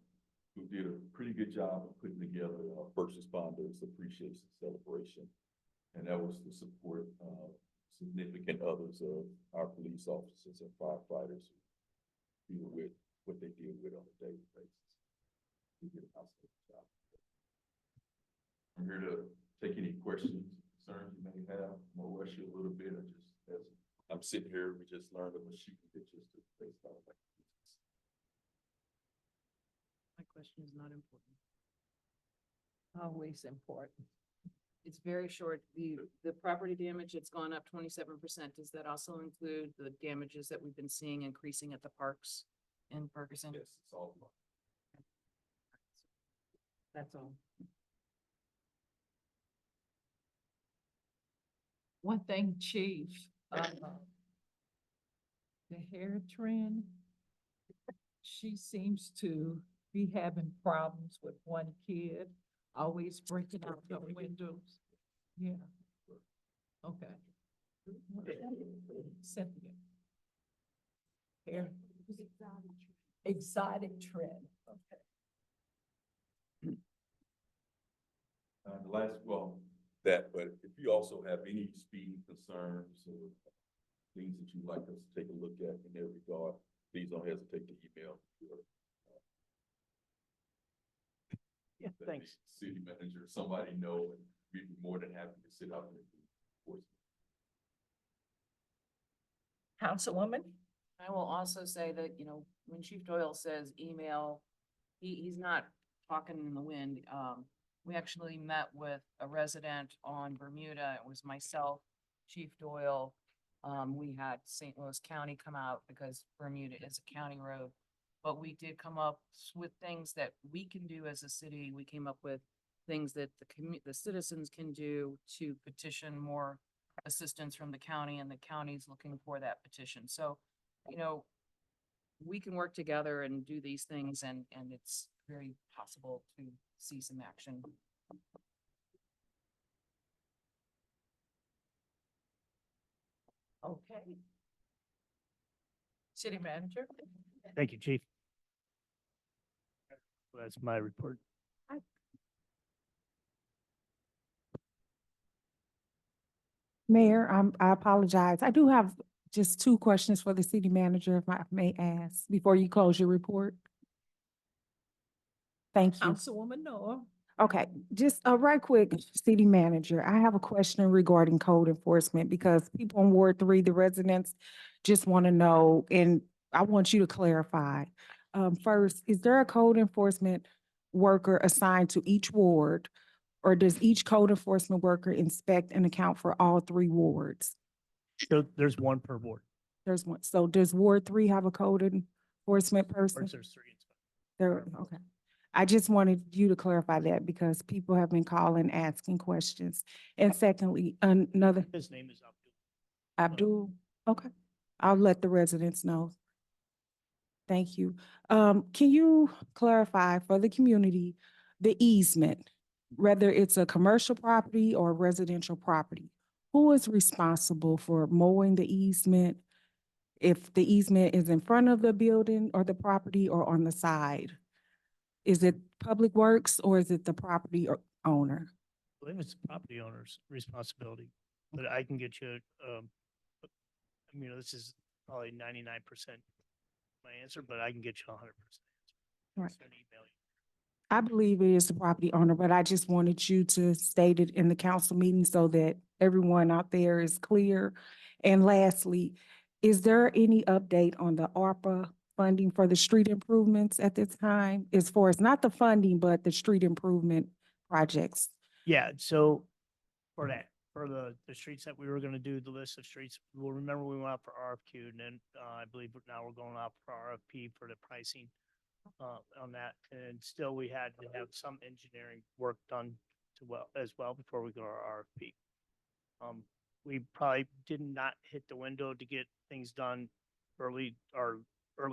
who did a pretty good job of putting together a first responders appreciation celebration. And that was to support significant others of our police officers and firefighters who deal with what they deal with on a daily basis. They did an outstanding job. I'm here to take any questions, concerns you may have. I'm gonna rush you a little bit. As I'm sitting here, we just learned of a shooting that just took place by the way.
My question is not important.
Always important.
It's very short. The property damage, it's gone up 27%. Does that also include the damages that we've been seeing increasing at the parks in Ferguson?
Yes, it's all.
That's all.
One thing, Chief, the hair trend, she seems to be having problems with one kid, always breaking out the windows. Yeah. Okay. Cynthia. Hair. Exotic trend, okay.
The last, well, that, but if you also have any speeding concerns or things that you'd like us to take a look at in that regard, please don't hesitate to email.
Yeah,
Let
thanks.
the City manager, somebody know, and we'd be more than happy to sit out there.
Councilwoman?
I will also say that, you know, when Chief Doyle says email, he's not talking in the wind. We actually met with a resident on Bermuda. It was myself, Chief Doyle. We had St. Louis County come out because Bermuda is a county road. But we did come up with things that we can do as a city. We came up with things that the citizens can do to petition more assistance from the county, and the county's looking for that petition. So, you know, we can work together and do these things, and it's very possible to see some action.
Okay. City manager?
Thank you, Chief. That's my report.
Mayor, I apologize. I do have just two questions for the city manager, if I may ask, before you close your report. Thank you.
Councilwoman Noah?
Okay, just right quick, city manager, I have a question regarding code enforcement because people in Ward 3, the residents just want to know, and I want you to clarify. First, is there a code enforcement worker assigned to each ward? Or does each code enforcement worker inspect and account for all 3 wards?
So there's one per ward.
There's one. So does Ward 3 have a code enforcement person?
There's 3 inspectors.
There, okay. I just wanted you to clarify that because people have been calling, asking questions. And secondly, another,
His name is
Abdul, okay. I'll let the residents know. Thank you. Can you clarify for the community, the easement, whether it's a commercial property or residential property? Who is responsible for mowing the easement? If the easement is in front of the building or the property or on the side? Is it Public Works or is it the property owner?
I believe it's the property owner's responsibility, but I can get you, I mean, this is probably 99% my answer, but I can get you 100%.
Right.
Send an email.
I believe it is the property owner, but I just wanted you to state it in the council meeting so that everyone out there is clear. And lastly, is there any update on the ARPA funding for the street improvements at this time? As far as not the funding, but the street improvement projects?
Yeah, so for that, for the streets that we were gonna do, the list of streets, well, remember we went out for RFQ and then, I believe now we're going out for RFP for the pricing on that. And still we had to have some engineering work done as well before we go to our RFP. We probably did not hit the window to get things done early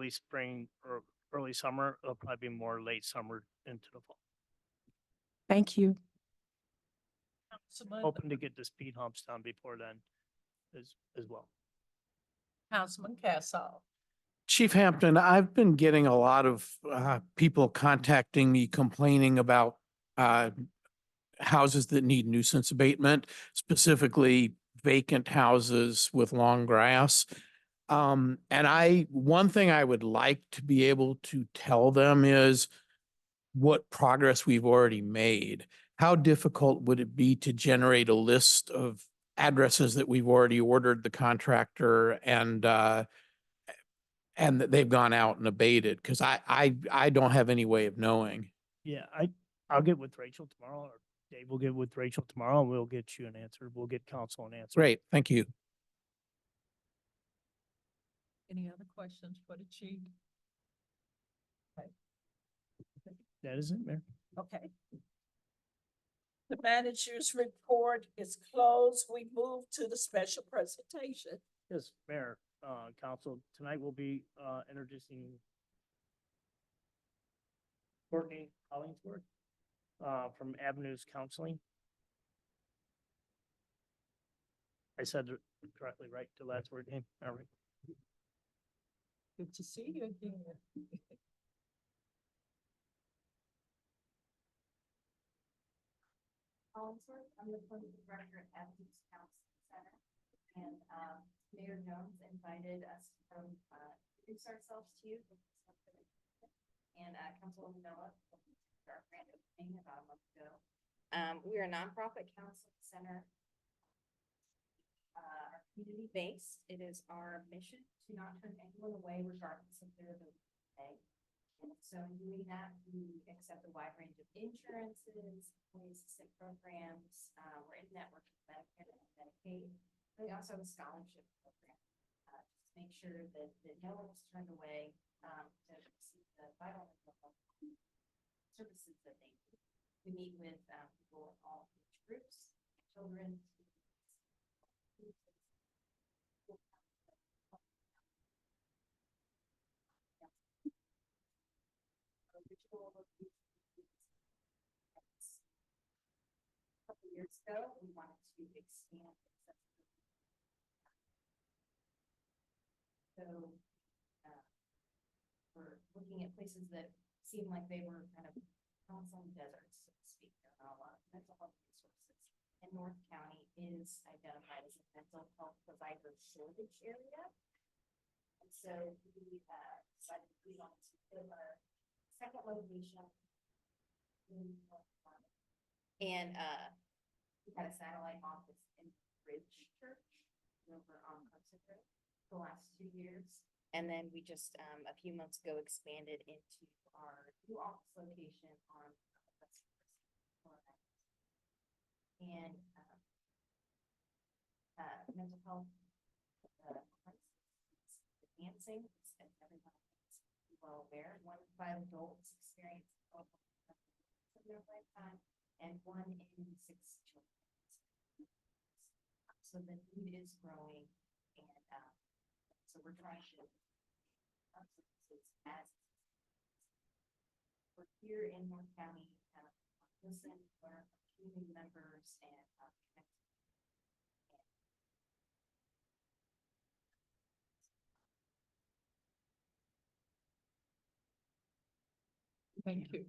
spring or early summer. It'll probably be more late summer into the fall.
Thank you.
Hoping to get the speed humps done before then as well.
Councilman Casal.
Chief Hampton, I've been getting a lot of people contacting me complaining about houses that need nuisance abatement, specifically vacant houses with long grass. And one thing I would like to be able to tell them is what progress we've already made. How difficult would it be to generate a list of addresses that we've already ordered the contractor and that they've gone out and abated? Because I don't have any way of knowing.
Yeah, I'll get with Rachel tomorrow, or Dave will get with Rachel tomorrow, and we'll get you an answer. We'll get council an answer.
Great, thank you.
Any other questions for the chief?
That is it, Mayor.
Okay. The manager's report is closed. We move to the special presentation.
Yes, Mayor, council, tonight we'll be introducing Courtney Hollingsworth from Avenues Counseling. I said it correctly, right? The last word name. All right.
Good to see you again.
Hollingsworth, I'm the clinical director at Avenues Counseling Center. And Mayor Jones invited us to come introduce ourselves to you. And Councilwoman Miller, our grand opening about a month ago. We are a nonprofit counseling center. Our community based. It is our mission to not turn anyone away regardless of their ability to pay. And so in doing that, we accept a wide range of insurances, employee assistance programs. We're in network with Medicare and Medicaid. We also have a scholarship program to make sure that no one is turned away to receive the vital mental health services that they need. We meet with people in all age groups, children. A couple years ago, we wanted to expand accessibility. So we're looking at places that seem like they were kind of counseling deserts, so to speak. There are not a lot of mental health resources. And North County is identified as a mental health provider shortage area. And so we decided we wanted to build our second location in North County. And we had a satellite office in Bridge Church over on Hudson Road the last 2 years. And then we just, a few months ago, expanded into our new office location on and mental health advancing, and everyone is well aware. 1 in 5 adults experience in their lifetime, and 1 in 6 children. So the need is growing, and so we're trying to we're here in North County, listen, learn from community members, and connect.
Thank you.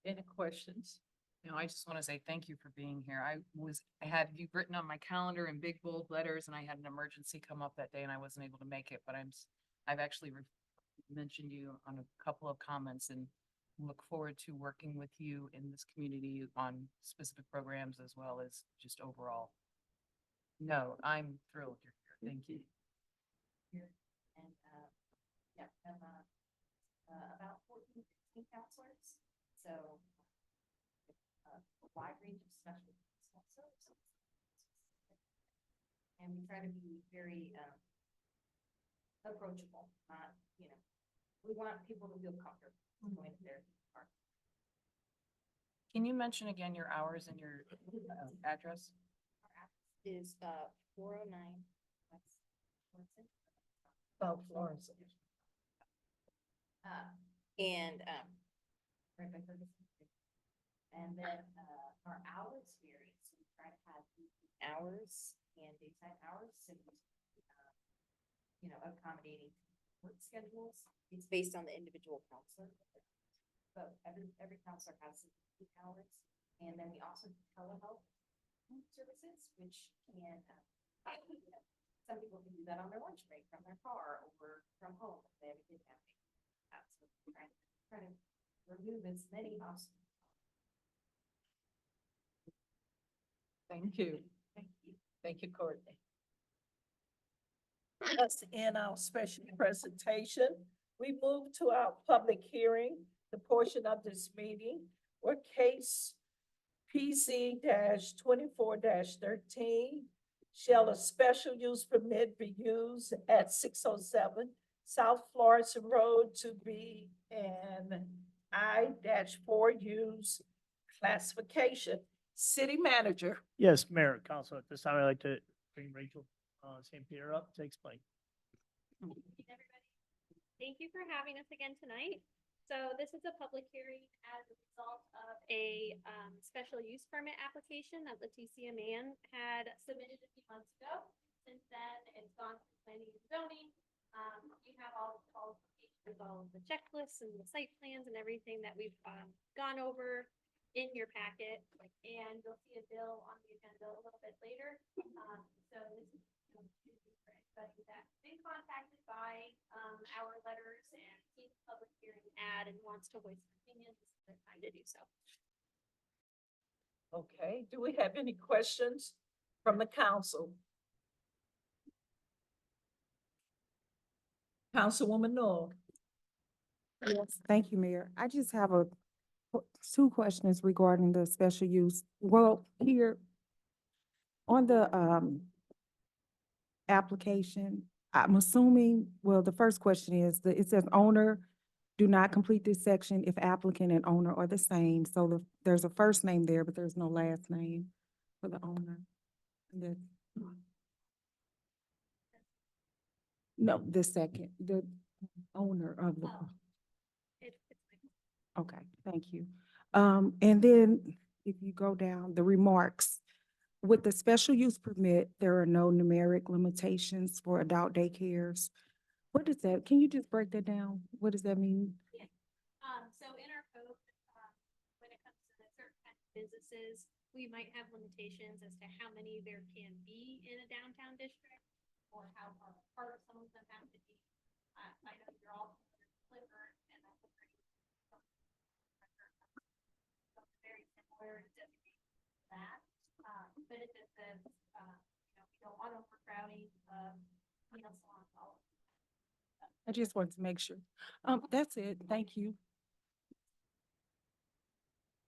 Any questions?
No, I just want to say thank you for being here. I had you written on my calendar in big bold letters, and I had an emergency come up that day and I wasn't able to make it, but I've actually mentioned you on a couple of comments and look forward to working with you in this community on specific programs as well as just overall. No, I'm thrilled you're here. Thank you.
Here and yeah, have about 14, 15 counselors. So a wide range of specialties also. And we try to be very, approachable, not, we want people to feel comfortable going to their park.
Can you mention again your hours and your address?
Our app is, 409 West Florissant.
South Florence.
And, right by Ferguson. And then, our hours vary, so we try to have evening hours and daytime hours, so, accommodating work schedules. It's based on the individual counselor. But every counselor has some peak hours. And then we also do telehealth services, which can, some people can do that on their lunch break from their car or from home if they have a kid having. So we're trying to remove as many obstacles.
Thank you.
Thank you.
Thank you, Courtney. That's the end of our special presentation. We move to our public hearing, the portion of this meeting where case PC 24 13 shall a special use permit be used at 607 South Florissant Road to be an I-4 use classification. City manager.
Yes, Mayor, Council, at this time, I'd like to bring Rachel, St. Peter up to explain.
Everybody. Thank you for having us again tonight. So this is a public hearing as a result of a special use permit application that Leticia Mann had submitted a few months ago. Since then, it's gone through planning and zoning. You have all of the checklists and the site plans and everything that we've gone over in your packet, and you'll see a bill on the agenda a little bit later. So this is for anybody that's been contacted by our letters and sees the public hearing ad and wants to voice their opinion. This is the time to do so.
Okay, do we have any questions from the council? Councilwoman Noel.
Yes, thank you, Mayor. I just have two questions regarding the special use. Well, here on the application, I'm assuming, well, the first question is, it says owner, do not complete this section if applicant and owner are the same. So there's a first name there, but there's no last name for the owner. No, the second, the owner of the. Okay, thank you. And then if you go down the remarks, with the special use permit, there are no numeric limitations for adult daycares. What is that? Can you just break that down? What does that mean?
So in our code, when it comes to the certain kinds of businesses, we might have limitations as to how many there can be in a downtown district or how far apart some of them have to be. I know you're all familiar with Clifford, and that's a pretty very similar designation to that. But it just says, we don't want overcrowding of nail salons, all of that.
I just wanted to make sure. That's it. Thank you.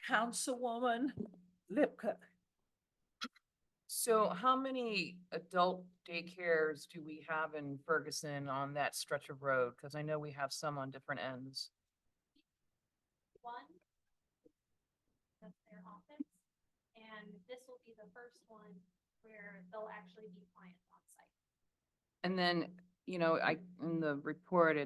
Councilwoman Lipka.
So how many adult daycares do we have in Ferguson on that stretch of road? Because I know we have some on different ends.
One, that's their office, and this will be the first one where they'll actually be clients on site.
And then, in the report,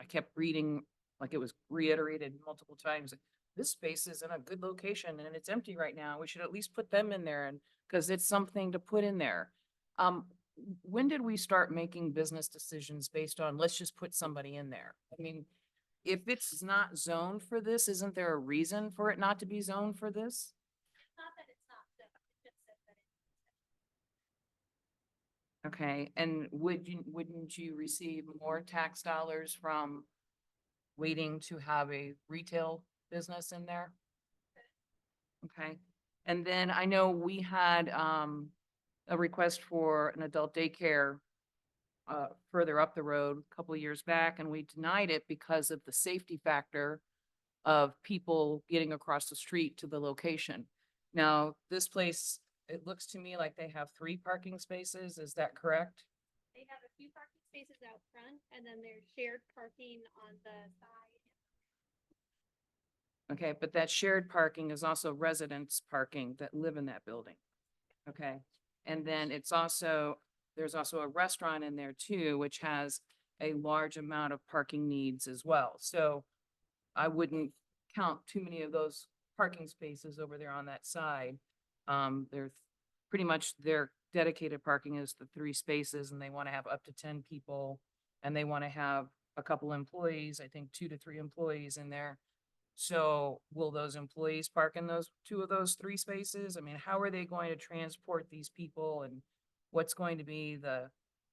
I kept reading, like it was reiterated multiple times, this space is in a good location and it's empty right now. We should at least put them in there, and because it's something to put in there. When did we start making business decisions based on, let's just put somebody in there? I mean, if it's not zoned for this, isn't there a reason for it not to be zoned for this?
Not that it's not, it just says that it's.
Okay, and wouldn't you receive more tax dollars from waiting to have a retail business in there? Okay, and then I know we had a request for an adult daycare further up the road a couple of years back, and we denied it because of the safety factor of people getting across the street to the location. Now, this place it looks to me like they have 3 parking spaces. Is that correct?
They have a few parking spaces out front and then there's shared parking on the side.
Okay, but that shared parking is also residents parking that live in that building. Okay, and then there's also a restaurant in there too, which has a large amount of parking needs as well. So I wouldn't count too many of those parking spaces over there on that side. They're pretty much their dedicated parking is the 3 spaces and they want to have up to 10 people. And they want to have a couple employees, I think 2 to 3 employees in there. So will those employees park in those 2 of those 3 spaces? I mean, how are they going to transport these people and what's going to be the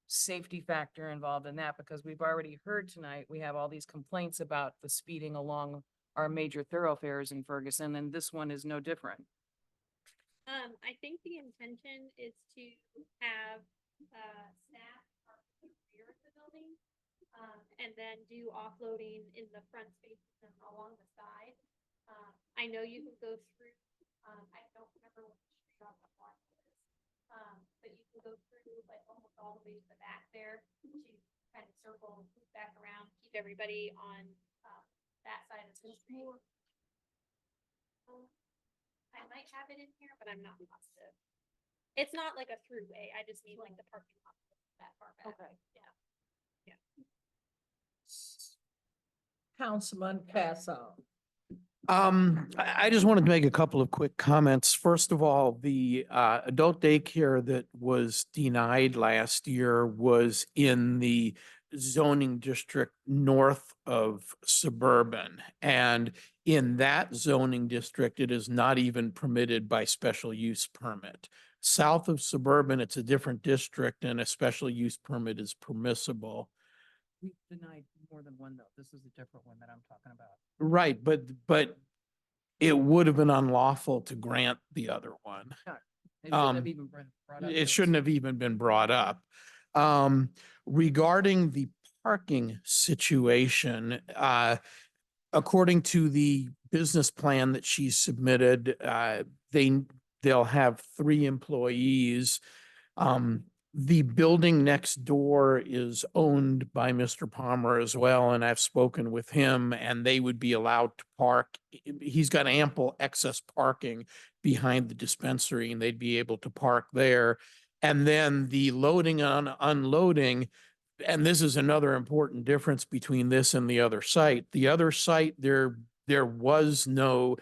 safety factor involved in that? Because we've already heard tonight, we have all these complaints about the speeding along our major thoroughfares in Ferguson, and this one is no different.
I think the intention is to have, staff park in the rear of the building. And then do offloading in the front spaces and along the side. I know you can go through, I don't remember what the street off the block is. But you can go through like almost all the way to the back there to kind of circle, loop back around, keep everybody on, that side of the street. I might have it in here, but I'm not positive. It's not like a throughway, I just mean like the parking lot that far back.
Okay.
Yeah.
Councilman Passo.
I just wanted to make a couple of quick comments. First of all, the adult daycare that was denied last year was in the zoning district north of Suburban. And in that zoning district, it is not even permitted by special use permit. South of Suburban, it's a different district and a special use permit is permissible.
We denied more than one though. This is a different one that I'm talking about.
Right, but it would have been unlawful to grant the other one.
It shouldn't have even been brought up.
It shouldn't have even been brought up. Regarding the parking situation, according to the business plan that she submitted, they'll have 3 employees. The building next door is owned by Mr. Palmer as well, and I've spoken with him and they would be allowed to park. He's got ample excess parking behind the dispensary and they'd be able to park there. And then the loading and unloading, and this is another important difference between this and the other site. The other site, there was no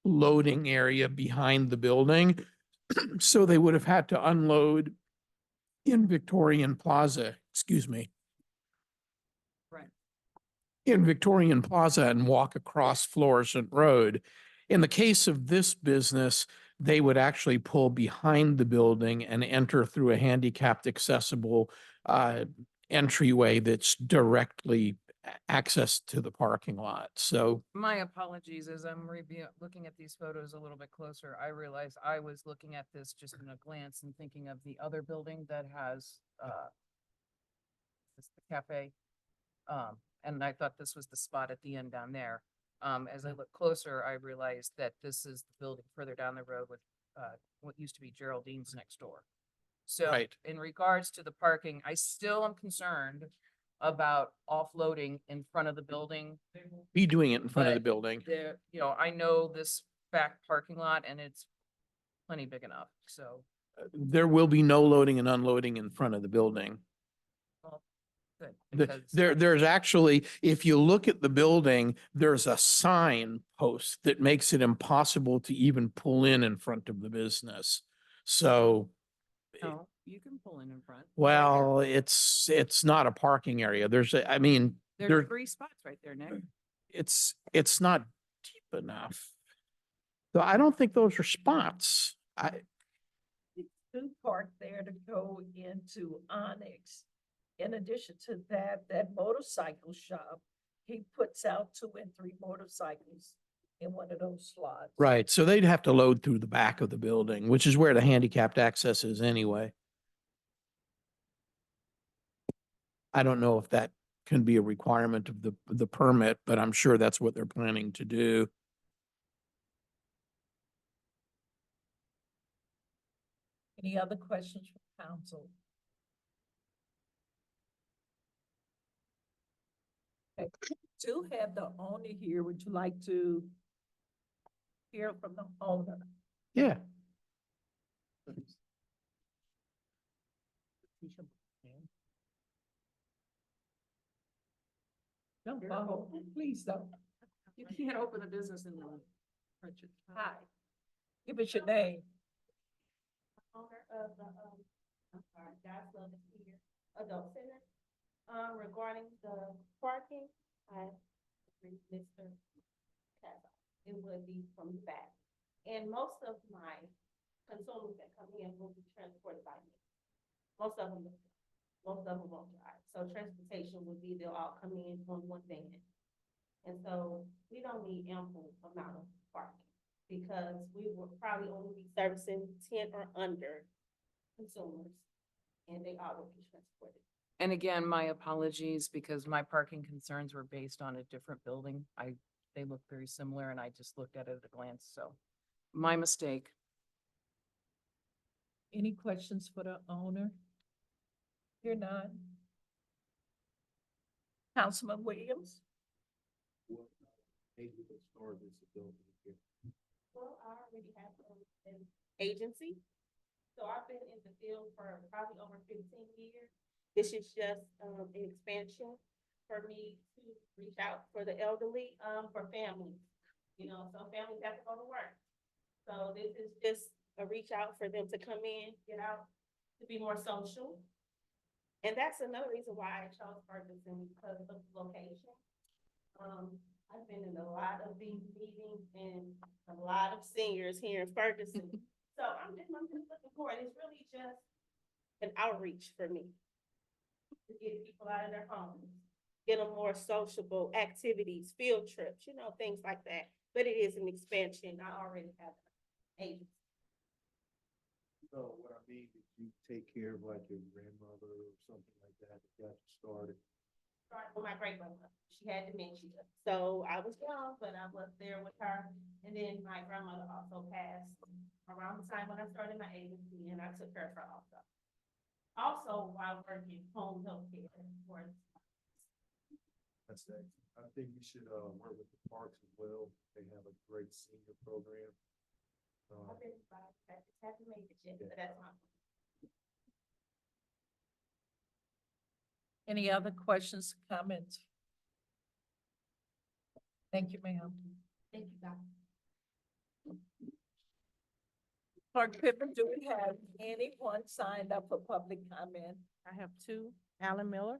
loading area behind the building. So they would have had to unload in Victorian Plaza, excuse me.
Right.
In Victorian Plaza and walk across Florissant Road. In the case of this business, they would actually pull behind the building and enter through a handicapped accessible entryway that's directly access to the parking lot. So
My apologies, as I'm looking at these photos a little bit closer, I realized I was looking at this just in a glance and thinking of the other building that has, it's the cafe. And I thought this was the spot at the end down there. As I look closer, I realized that this is the building further down the road with, what used to be Geraldine's next door. So
Right.
in regards to the parking, I still am concerned about offloading in front of the building.
be doing it in front of the
But
building.
There, I know this back parking lot and it's plenty big enough, so.
There will be no loading and unloading in front of the building.
Good.
The-
because
There's actually, if you look at the building, there's a sign post that makes it impossible to even pull in front of the business. So,
No, you can pull in front.
well, it's not a parking area. I mean,
There's
there,
3 spots right there, Nick.
it's not deep enough. So I don't think those are spots.
Two park there to go into Onyx. In addition to that, that motorcycle shop, he puts out 2 and 3 motorcycles in one of those slots.
Right, so they'd have to load through the back of the building, which is where the handicapped access is anyway. I don't know if that can be a requirement of the permit, but I'm sure that's what they're planning to do.
Any other questions from council? Okay, do have the owner here. Would you like to hear from the owner?
Yeah.
Don't go, please don't.
You can't open a business in the purchase.
Hi. Give us your name.
Owner of the, I'm sorry, God's Love is here, Adult Center. Regarding the parking, I agree with Mr. Castle. It would be from the back. And most of my consumers that come in will be transported by me. Most of them won't drive. So transportation would be, they'll all come in on one van. And so we don't need ample amount of parking because we will probably only be servicing 10 or under consumers and they all will be transported.
And again, my apologies because my parking concerns were based on a different building. They look very similar and I just looked at it at a glance, so my mistake.
Any questions for the owner? You're none. Councilman Williams?
Well, I already have an agency. So I've been in the field for probably over 15 years. This is just an expansion for me to reach out for the elderly, for families. You know, some families have to go to work. So this is just a reach out for them to come in, get out, to be more social. And that's another reason why I chose Ferguson, because of the location. I've been in a lot of these meetings and a lot of seniors here in Ferguson. So I'm just looking for it. It's really just an outreach for me to get people out of their homes, get them more sociable activities, field trips, you know, things like that. But it is an expansion. I already have an agency.
So what I mean, did you take care of like your grandmother or something like that got you started?
Started with my great grandmother. She had dementia. So I was young, but I was there with her. And then my grandmother also passed around the time when I started my agency, and I took care of her also. Also, while working home health care for.
That's excellent. I think you should work with the parks as well. They have a great senior program.
I've been invited, I just haven't made it yet, but that's my.
Any other questions, comments? Thank you, ma'am.
Thank you, Dr.
Clerk Pippen, do we have anyone signed up for public comment?
I have two. Alan Miller.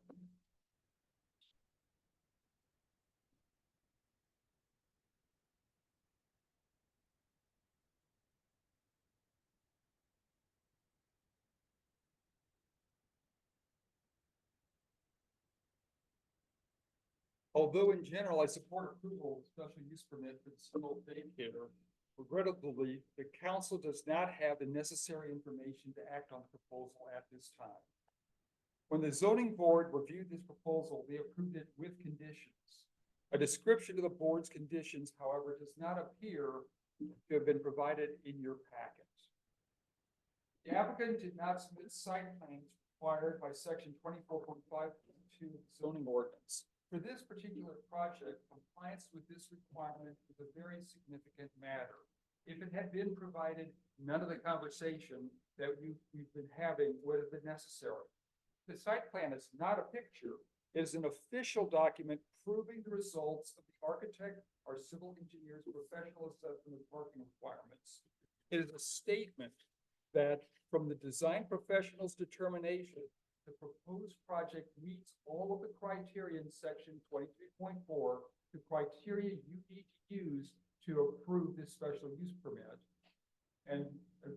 Although in general, I support approval of special use permit for the single daycare, regrettably, the council does not have the necessary information to act on the proposal at this time. When the zoning board reviewed this proposal, they approved it with conditions. A description of the board's conditions, however, does not appear to have been provided in your packet. The applicant did not submit site plans required by section 24.5.2 zoning ordinance. For this particular project, compliance with this requirement is a very significant matter. If it had been provided, none of the conversation that we've been having would have been necessary. The site plan is not a picture. It is an official document proving the results of the architect or civil engineer's professional assessment of parking requirements. It is a statement that from the design professional's determination, the proposed project meets all of the criteria in section 23.4, the criteria you need to use to approve this special use permit, and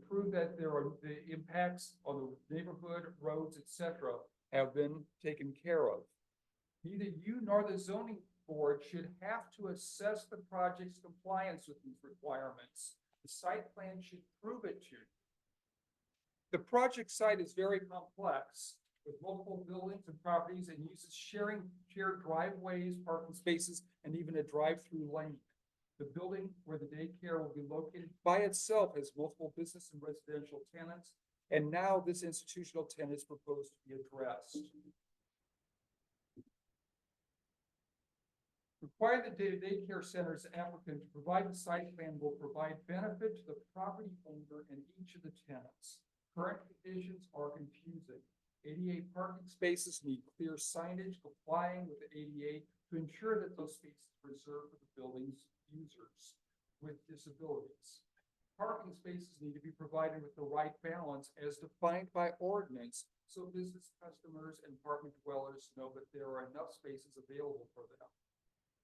prove that there are the impacts on the neighborhood, roads, etc., have been taken care of. Neither you nor the zoning board should have to assess the project's compliance with these requirements. The site plan should prove it to you. The project site is very complex, with multiple buildings and properties, and uses shared driveways, parking spaces, and even a drive-through lane. The building where the daycare will be located by itself has multiple business and residential tenants, And now this institutional tenant is proposed to be addressed. Require the daycare center's applicant to provide the site plan will provide benefit to the property owner and each of the tenants. Current conditions are confusing. ADA parking spaces need clear signage complying with the ADA to ensure that those spaces are reserved for the building's users with disabilities. Parking spaces need to be provided with the right balance as defined by ordinance, so business customers and apartment dwellers know that there are enough spaces available for them.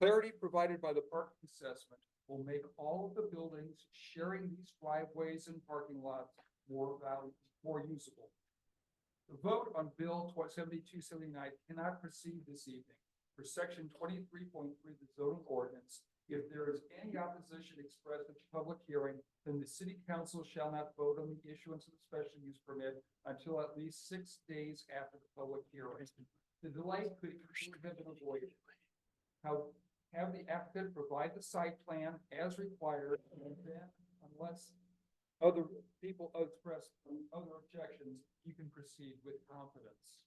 Clarity provided by the parking assessment will make all of the buildings sharing these driveways and parking lots more usable. The vote on Bill 7279 cannot proceed this evening. For section 23.3 of the zoning ordinance, if there is any opposition expressed at the public hearing, then the city council shall not vote on the issuance of the special use permit until at least 6 days after the public hearing. The delay could easily have been avoided. Have the applicant provide the site plan as required, and then, unless other people express other objections, you can proceed with confidence.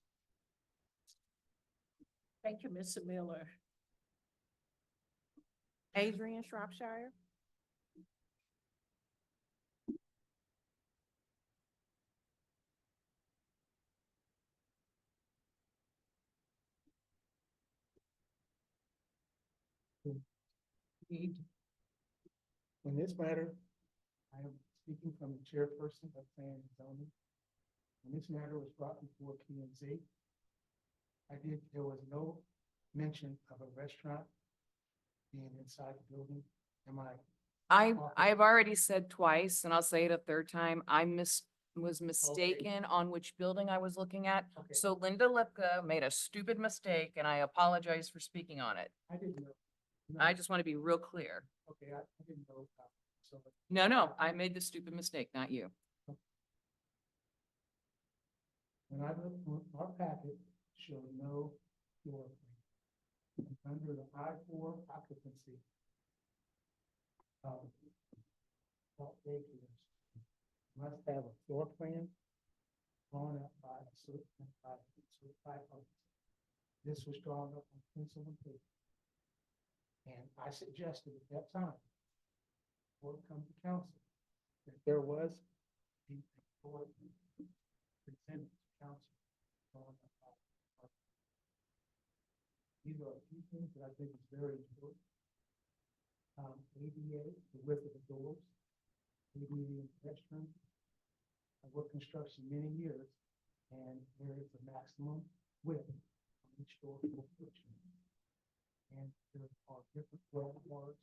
Thank you, Mr. Miller.
Adrian Shropshire.
In this matter, I am speaking from the chairperson of Planning and Zoning. When this matter was brought before P and Z, there was no mention of a restaurant being inside the building.
I've already said twice, and I'll say it a third time, was mistaken on which building I was looking at.
Okay.
So Linda Lipka made a stupid mistake, and I apologize for speaking on it.
I didn't know. No,
I just want to be real clear.
okay, I didn't know. So
No, I made the stupid mistake, not you.
when I looked, our packet showed no floor plan. Under the I-4 occupancy. Daycares must have a floor plan drawn up by a certified officer. This was drawn up on pencil and paper. And I suggested at that time, before it come to council, that there was a floor presented to council. Drawn up by the architect. These are a few things that I think is very important. ADA, the width of the doors, ADA in the restroom. I worked construction many years, and there is a maximum width on each door for construction. And there are different well bars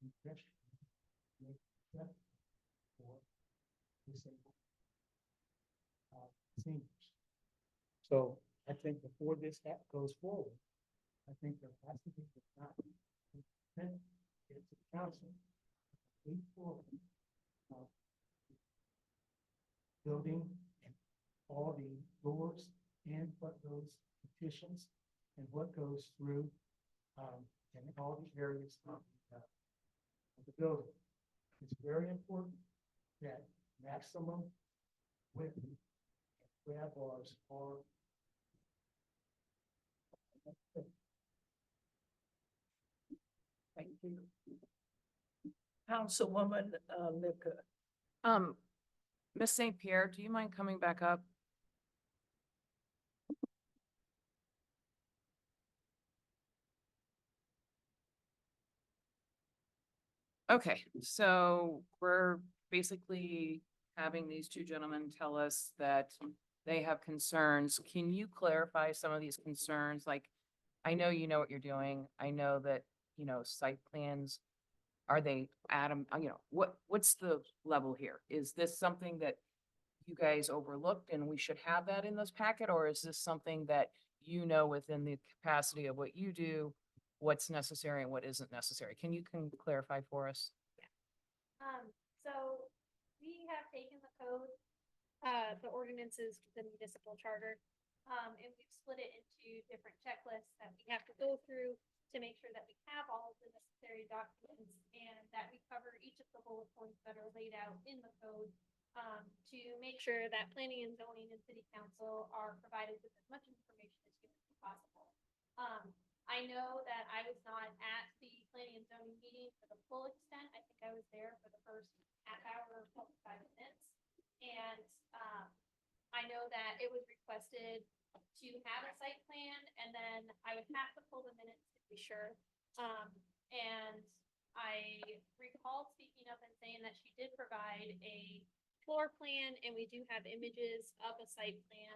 in the restroom to make it for disabled seniors. So I think before this act goes forward, I think there has to be not it's a council. Building and all the doors and what goes petitions and what goes through and all the areas of the building. It's very important that maximum width and grab bars are
Thank you. Councilwoman, Liquor.
Miss St. Pierre, do you mind coming back up? Okay, so we're basically having these two gentlemen tell us that they have concerns. Can you clarify some of these concerns? Like, I know you know what you're doing. I know that, site plans, are they what's the level here? Is this something that you guys overlooked and we should have that in this packet? Or is this something that within the capacity of what you do, what's necessary and what isn't necessary? Can you clarify for us?
So we have taken the code, the ordinances, the municipal charter, and we've split it into different checklists that we have to go through to make sure that we have all of the necessary documents and that we cover each of the bullet points that are laid out in the code to make sure that planning and zoning and city council are provided with as much information as humanly possible. I know that I was not at the planning and zoning meeting for the full extent. I think I was there for the first half hour or 45 minutes. And, I know that it was requested to have a site plan, and then I would have to pull the minutes to be sure. And I recall speaking up and saying that she did provide a floor plan, and we do have images of a site plan.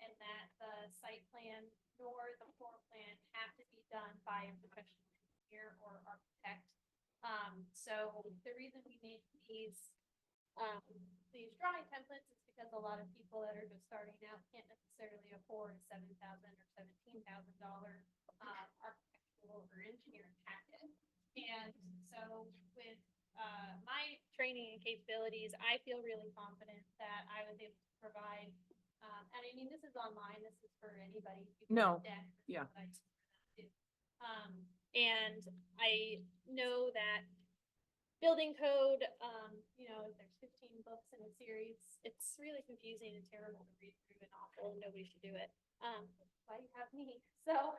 And that the site plan nor the floor plan have to be done by a professional engineer or architect. So the reason we made these drawing templates is because a lot of people that are just starting out can't necessarily afford a $7,000 or $17,000 architectural or engineering packet. And so with my training and capabilities, I feel really confident that I was able to provide. And I mean, this is online. This is for anybody.
No,
Deck,
yeah.
what I do. And I know that building code, there's 15 books in a series. It's really confusing and terrible to read through and awful, and nobody should do it. That's why you have me. So,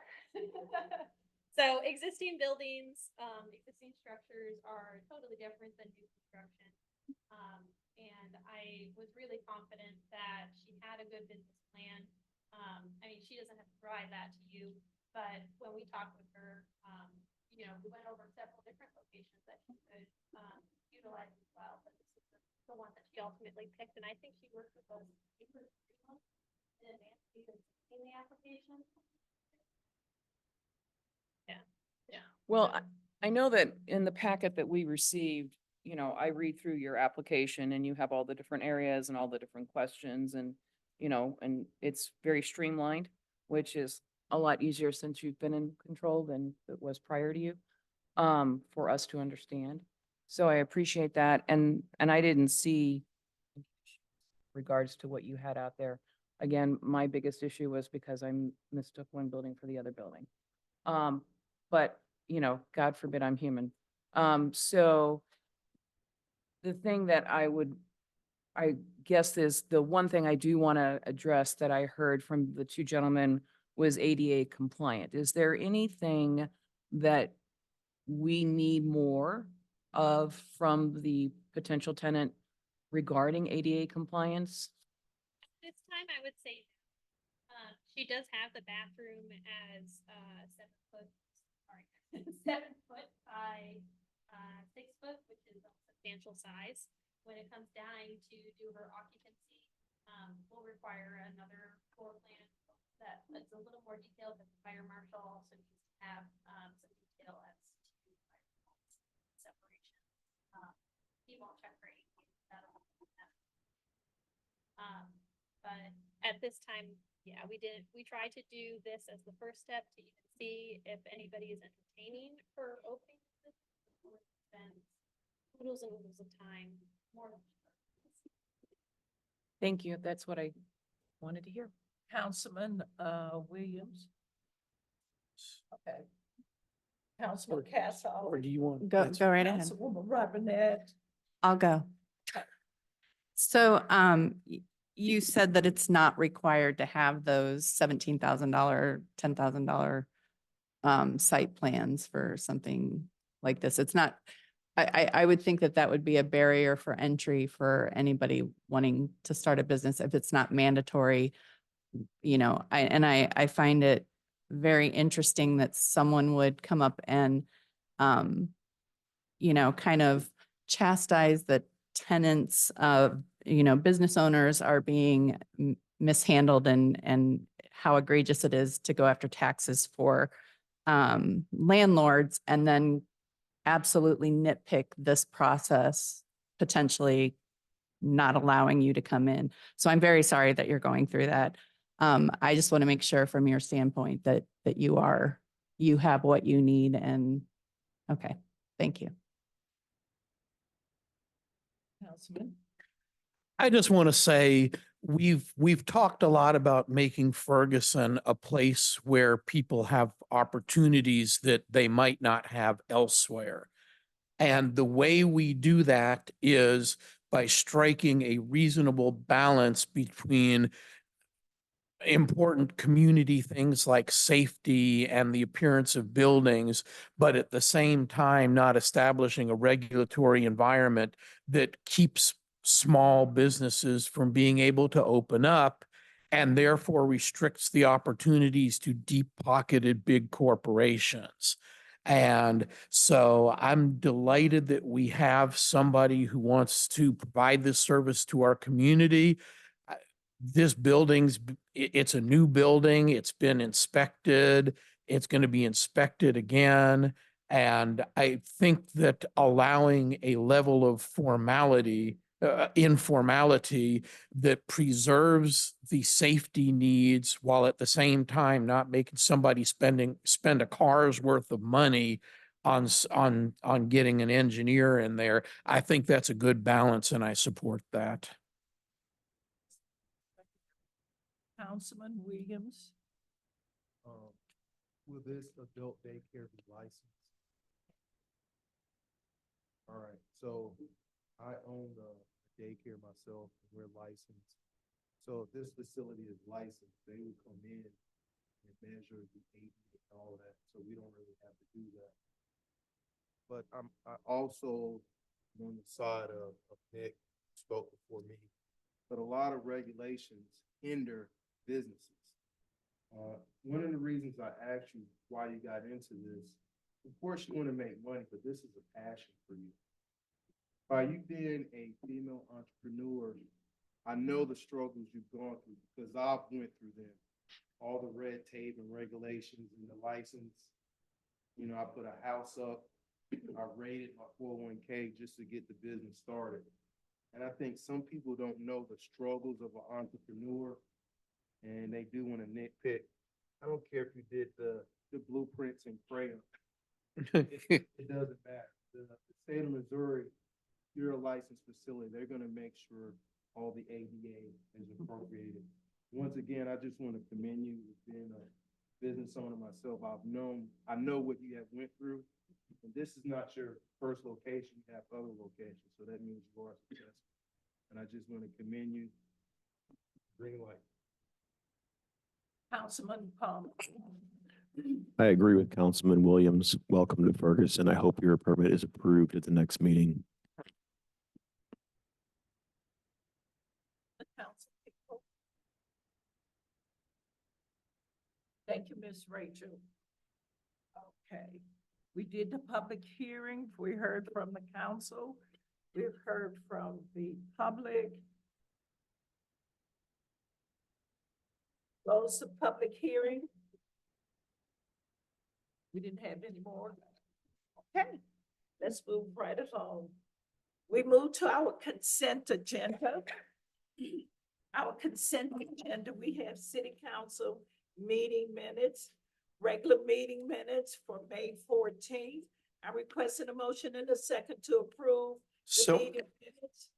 so existing buildings, existing structures are totally different than new construction. And I was really confident that she had a good business plan. I mean, she doesn't have to provide that to you, but when we talked with her, we went over several different locations that she could utilize as well. But this is the one that she ultimately picked, and I think she worked with us for 3 months in advance of even in the application.
Well, I know that in the packet that we received, I read through your application and you have all the different areas and all the different questions and, and it's very streamlined, which is a lot easier since you've been in control than it was prior to you, for us to understand. So I appreciate that. And I didn't see regards to what you had out there. Again, my biggest issue was because I mistook one building for the other building. But God forbid I'm human. So the thing that I guess is the one thing I do want to address that I heard from the 2 gentlemen was ADA compliant. Is there anything that we need more of from the potential tenant regarding ADA compliance?
This time I would say, she does have the bathroom as 7 foot, 7 foot by 6 foot, which is a substantial size. When it comes down to do her occupancy, we'll require another floor plan that's a little more detailed, but the fire marshal also needs to have some detail as to separation. He won't check for anything. But at this time, yeah, we tried to do this as the first step to even see if anybody is entertaining for opening this. Spend oodles and oodles of time, more than.
Thank you. That's what I wanted to hear.
Councilman Williams. Okay. Councilman Castle.
Or do you want?
Go right ahead.
Councilwoman Robinette.
I'll go. So, you said that it's not required to have those $17,000, $10,000 site plans for something like this. It's not, I would think that would be a barrier for entry for anybody wanting to start a business if it's not mandatory. I find it very interesting that someone would come up and, kind of chastise the tenants of, business owners are being mishandled and how egregious it is to go after taxes for landlords and then absolutely nitpick this process, potentially not allowing you to come in. So I'm very sorry that you're going through that. I just want to make sure from your standpoint that you have what you need and okay, thank you.
Councilman.
I just want to say, we've talked a lot about making Ferguson a place where people have opportunities that they might not have elsewhere. And the way we do that is by striking a reasonable balance between important community things like safety and the appearance of buildings, but at the same time, not establishing a regulatory environment that keeps small businesses from being able to open up and therefore restricts the opportunities to deep-pocketed big corporations. And so I'm delighted that we have somebody who wants to provide this service to our community. This it's a new building, it's been inspected, it's going to be inspected again. And I think that allowing a level of informality that preserves the safety needs while at the same time not making somebody spend a car's worth of money on getting an engineer in there. I think that's a good balance and I support that.
Councilman Williams.
Will this adult daycare be licensed? All right, so I own a daycare myself, and we're licensed. So if this facility is licensed, they would come in and measure the ADA and all that, so we don't really have to do that. But I also on the side of Nick spoke before me, but a lot of regulations hinder businesses. One of the reasons I asked you why you got into this, of course you want to make money, but this is a passion for you. By you being a female entrepreneur, I know the struggles you've gone through because I've went through them. All the red tape and regulations and the license. You know, I put a house up, I raided my 401k just to get the business started. And I think some people don't know the struggles of an entrepreneur and they do want to nitpick. I don't care if you did the blueprints in crayon. It doesn't matter. The state of Missouri, you're a licensed facility. They're going to make sure all the ADA is appropriated. Once again, I just want to commend you for being a business owner myself. I know what you have went through. And this is not your first location. You have other locations. So that means you are successful. And I just want to commend you. Green light.
Councilman Palmer.
I agree with Councilman Williams. Welcome to Ferguson. I hope your permit is approved at the next meeting.
Thank you, Ms. Rachel. Okay, we did the public hearing. We heard from the council. We've heard from the public. Close the public hearing. We didn't have any more. Okay, let's move right along. We move to our consent agenda. Our consent agenda, we have city council meeting minutes, regular meeting minutes for May 14th. I requested a motion in a second to approve the meeting minutes.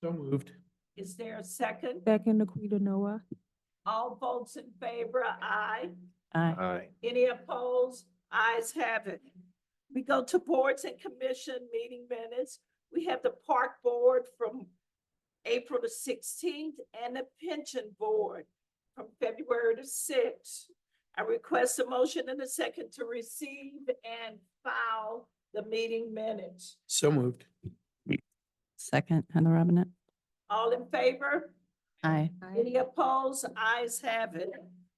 So moved.
Is there a second?
Second, Aquita Noah.
All votes in favor, aye.
Aye.
Any opposed? Ayes have it. We go to boards and commission meeting minutes. We have the park board from April the 16th and the pension board from February the 6th. I request a motion in a second to receive and file the meeting minutes.
So moved.
Second, Heather Robinette.
All in favor?
Aye.
Any opposed? Ayes have it.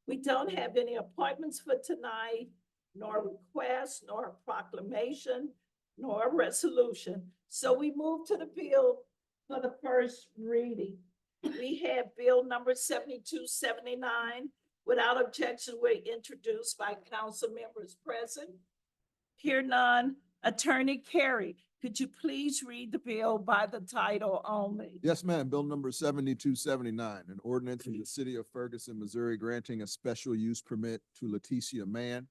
We don't have any appointments for tonight, nor requests, nor a proclamation, nor a resolution. So we move to the bill for the first reading. We have bill number 7279. Without objection, we're introduced by council members present. Hear none. Attorney Carey, could you please read the bill by the title only?
Yes, ma'am. Bill number 7279, an ordinance in the city of Ferguson, Missouri, granting a special use permit to Leticia Mann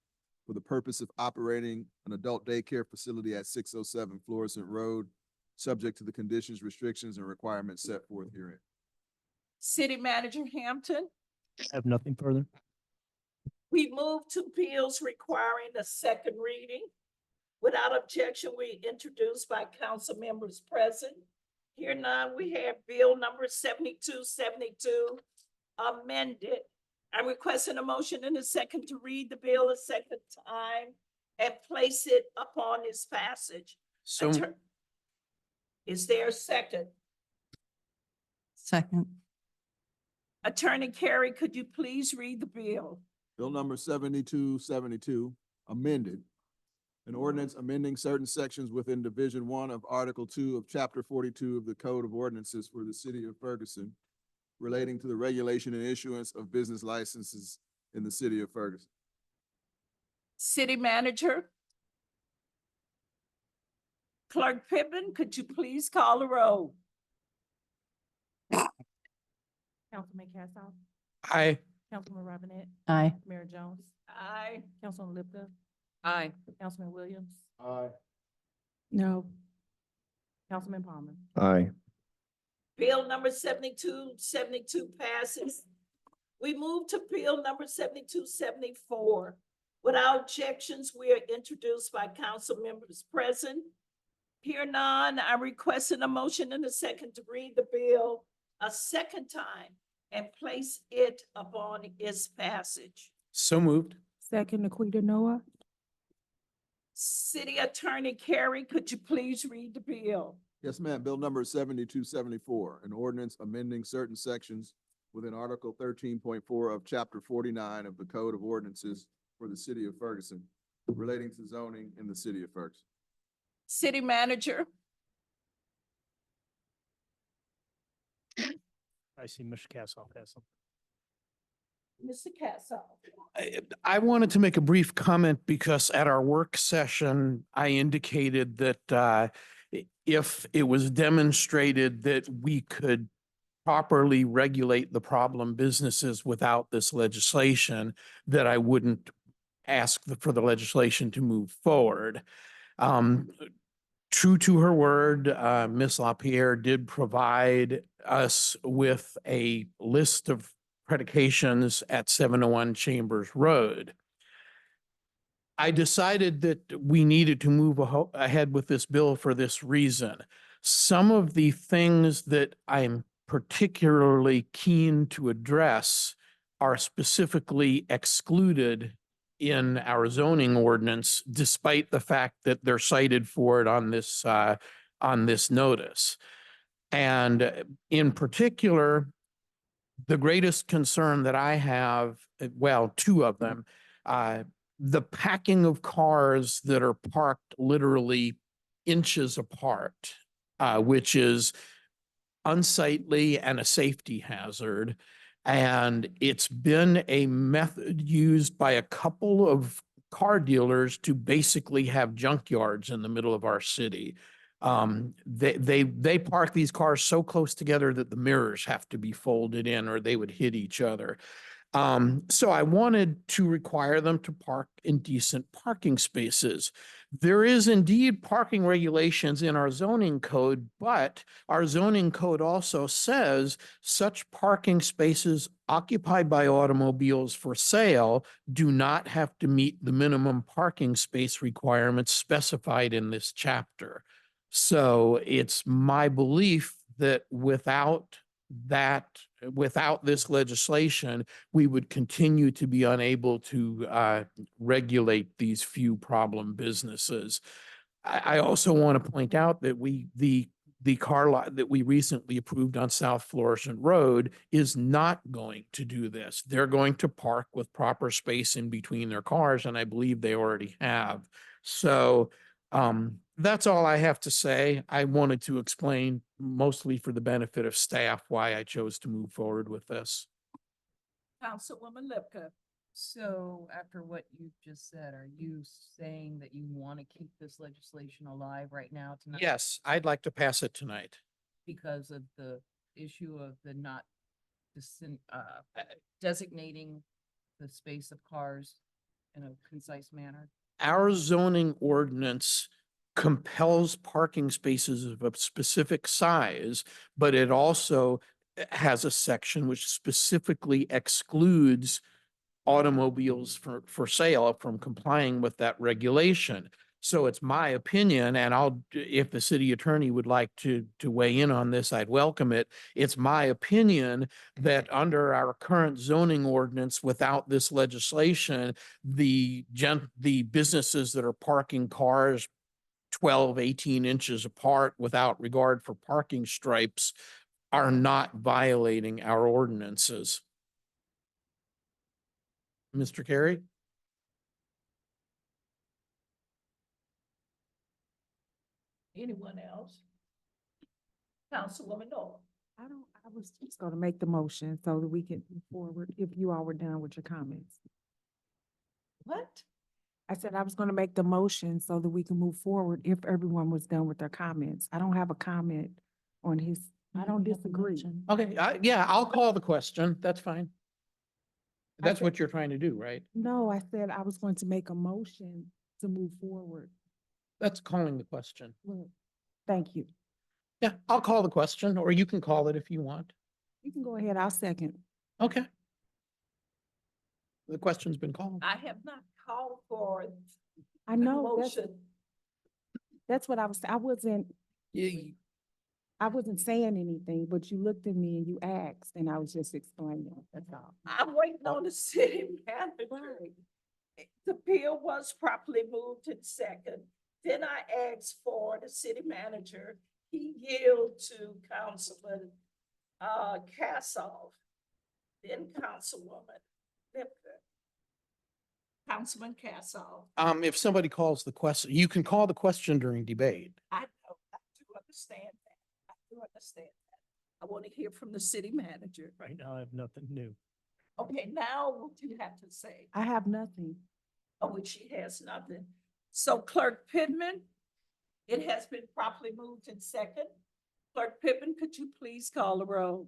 for the purpose of operating an adult daycare facility at 607 Florissant Road, subject to the conditions, restrictions, and requirements set forth herein.
City Manager Hampton,
I have nothing further.
we move to bills requiring the second reading. Without objection, we introduced by council members present. Here none, we have bill number 7272 amended. I'm requesting a motion in a second to read the bill a second time and place it upon its passage.
So
Is there a second?
Second.
Attorney Carey, could you please read the bill?
Bill number 7272 amended. An ordinance amending certain sections within Division 1 of Article 2 of Chapter 42 of the Code of Ordinances for the City of Ferguson relating to the regulation and issuance of business licenses in the City of Ferguson.
City Manager? Clerk Pippen, could you please call the roll?
Councilman Cassoff,
I,
Councilman Robinette,
Aye.
Mayor Jones,
Aye.
Councilman Lipka,
Aye.
Councilman Williams.
Aye.
No. Councilman Palmer.
Aye.
Bill number 7272 passes. We move to bill number 7274. Without objections, we are introduced by council members present. Here none, I'm requesting a motion in a second to read the bill a second time and place it upon its passage.
so moved.
Second, Aquita Noah.
City Attorney Carey, could you please read the bill?
Yes, ma'am. Bill number 7274, an ordinance amending certain sections within Article 13.4 of Chapter 49 of the Code of Ordinances for the City of Ferguson relating to zoning in the City of Ferguson.
City Manager?
I see Mr. Cassoff has some.
Mr. Cassoff?
I wanted to make a brief comment because at our work session, I indicated that if it was demonstrated that we could properly regulate the problem businesses without this legislation, that I wouldn't ask for the legislation to move forward. True to her word, Ms. LaPierre did provide us with a list of predications at 701 Chambers Road. I decided that we needed to move ahead with this bill for this reason. Some of the things that I'm particularly keen to address are specifically excluded in our zoning ordinance, despite the fact that they're cited for it on this notice. And in particular, the greatest concern that I have, well, two of them, the packing of cars that are parked literally inches apart, which is unsightly and a safety hazard. And it's been a method used by a couple of car dealers to basically have junkyards in the middle of our city. They park these cars so close together that the mirrors have to be folded in or they would hit each other. So I wanted to require them to park in decent parking spaces. There is indeed parking regulations in our zoning code, but our zoning code also says such parking spaces occupied by automobiles for sale do not have to meet the minimum parking space requirements specified in this chapter. So it's my belief that without this legislation, we would continue to be unable to regulate these few problem businesses. I also want to point out that the car lot that we recently approved on South Florissant Road is not going to do this. They're going to park with proper space in between their cars, and I believe they already have. So that's all I have to say. I wanted to explain, mostly for the benefit of staff, why I chose to move forward with this.
Councilwoman Lipka?
So after what you've just said, are you saying that you want to keep this legislation alive right now tonight?
Yes, I'd like to pass it tonight.
Because of the issue of the not designating the space of cars in a concise manner?
Our zoning ordinance compels parking spaces of a specific size, but it also has a section which specifically excludes automobiles for sale from complying with that regulation. So it's my opinion, and if the city attorney would like to weigh in on this, I'd welcome it. It's my opinion that under our current zoning ordinance, without this legislation, the businesses that are parking cars 12, 18 inches apart without regard for parking stripes are not violating our ordinances. Mr. Carey?
Anyone else? Councilwoman Noah.
I was just gonna make the motion so that we can move forward, if you all were done with your comments.
What?
I said I was gonna make the motion so that we can move forward if everyone was done with their comments. I don't have a comment on his, I don't disagree.
Okay, yeah, I'll call the question. That's fine. That's
said-
what you're trying to do, right?
No, I said I was going to make a motion to move forward.
That's calling the question.
Well, thank you.
Yeah, I'll call the question, or you can call it if you want.
You can go ahead, I'll second.
Okay. The question's been called.
I have not called for
I
a
know,
motion.
that's what I was,
You-
I wasn't saying anything, but you looked at me and you asked, and I was just explaining, that's all.
I'm waiting on the city manager. The bill was properly moved and second. Then I asked for the city manager. He yielded to Councilman Cassoff, then Councilwoman Lipka. Councilman Cassoff.
If somebody calls the question, you can call the question during debate.
I know, I do understand that. I do understand that. I want to hear from the city manager.
Right now, I have nothing new.
Okay, now what do you have to say?
I have nothing.
Oh, and she has nothing. So Clerk Pittman, it has been properly moved in second. Clerk Pittman, could you please call the roll?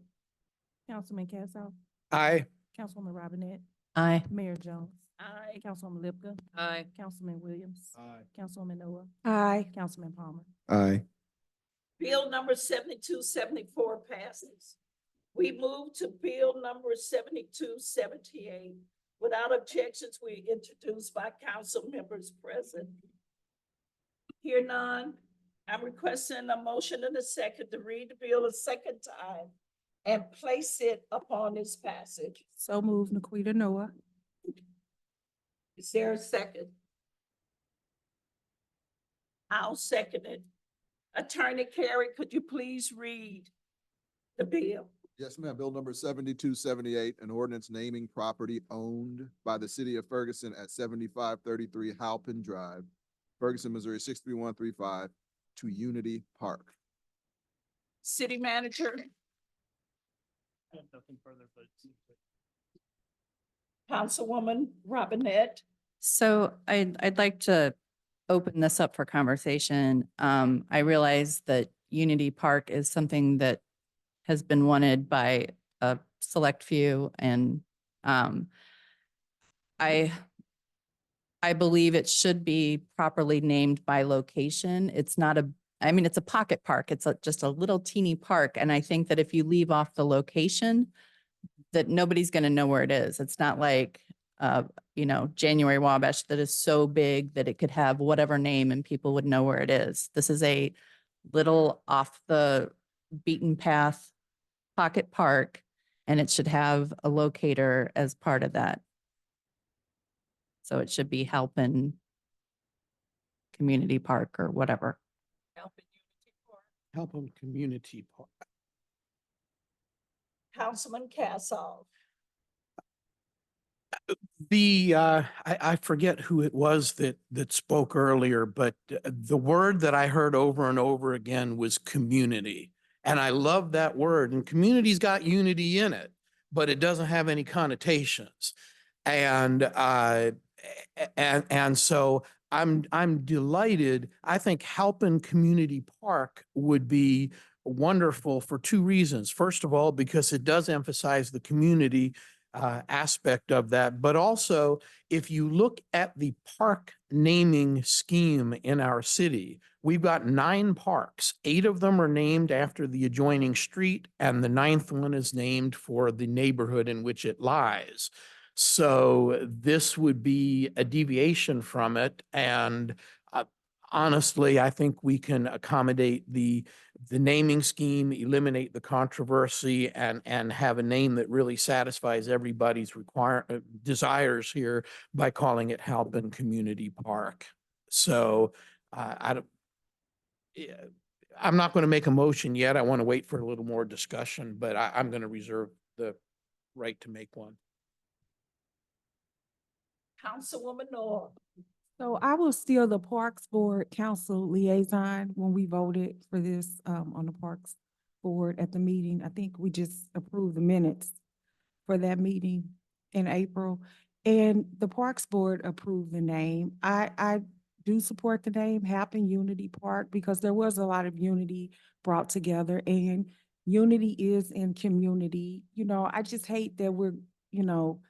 Councilman Cassoff,
Aye.
Councilwoman Robinette,
Aye.
Mayor Jones,
Aye.
Councilwoman Lipka,
Aye.
Councilman Williams,
Aye.
Councilwoman Noah. Aye. Councilman Palmer.
Aye.
Bill number 7274 passes. We move to bill number 7278. Without objections, we introduced by council members present. Hear none, I'm requesting a motion and a second to read the bill a second time and place it upon its passage.
So moved, Naquita Noah.
Is there a second? I'll second it. Attorney Carey, could you please read the bill?
Yes, ma'am. Bill number 7278, an ordinance naming property owned by the city of Ferguson at 7533 Halpin Drive, Ferguson, Missouri 63135 to Unity Park.
City manager,
I have nothing further, but it seems like
Councilwoman Robinette.
So I'd like to open this up for conversation. I realize that Unity Park is something that has been wanted by a select few, and I believe it should be properly named by location. It's not it's a pocket park. It's just a little teeny park. And I think that if you leave off the location, that nobody's going to know where it is. It's not like, January Wabash that is so big that it could have whatever name and people would know where it is. This is a little off the beaten path pocket park, and it should have a locator as part of that. So it should be Halpin Community Park or whatever.
Help them community park.
Councilman Cassoff.
I forget who it was that spoke earlier, but the word that I heard over and over again was community. And I love that word, and community's got unity in it, but it doesn't have any connotations. And so I'm delighted. I think Halpin Community Park would be wonderful for two reasons. First of all, because it does emphasize the community aspect of that, but also if you look at the park naming scheme in our city, we've got 9 parks. 8 of them are named after the adjoining street, and the 9th one is named for the neighborhood in which it lies. So this would be a deviation from it, and honestly, I think we can accommodate the naming scheme, eliminate the controversy, and have a name that really satisfies everybody's desires here by calling it Halpin Community Park. So I don't, yeah, I'm not going to make a motion yet. I want to wait for a little more discussion, but I'm going to reserve the right to make one.
Councilwoman Noor.
So I was still the Parks Board Council liaison when we voted for this, on the Parks Board at the meeting. I think we just approved the minutes for that meeting in April. And the Parks Board approved the name. I do support the name Happen Unity Park because there was a lot of unity brought together, and unity is in community. You know, I just hate that we're, you know,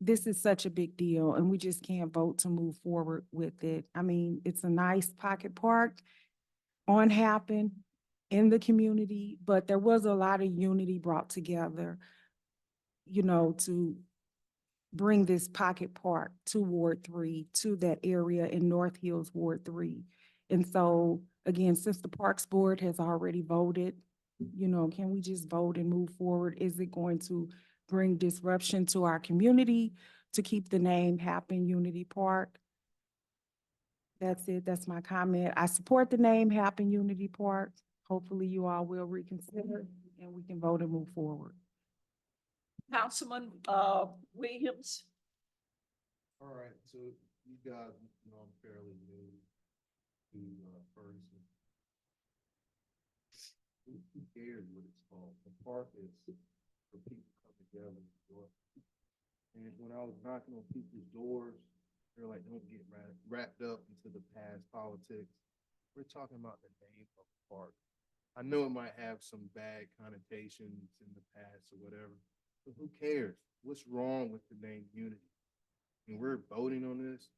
this is such a big deal and we just can't vote to move forward with it. I mean, it's a nice pocket park on Happen in the community, but there was a lot of unity brought together, you know, to bring this pocket park to Ward 3, to that area in North Hills, Ward 3. And so, again, since the Parks Board has already voted, you know, can we just vote and move forward? Is it going to bring disruption to our community to keep the name Happen Unity Park? That's it. That's my comment. I support the name Happen Unity Park. Hopefully you all will reconsider and we can vote and move forward.
Councilman Williams.
All right, so you guys know I'm fairly new to Ferguson. Who cares what it's called? The park is for people to come together and enjoy. And when I was knocking on people's doors, they're like, don't get wrapped up into the past politics. We're talking about the name of the park. I know it might have some bad connotations in the past or whatever, but who cares? What's wrong with the name Unity? And we're voting on this.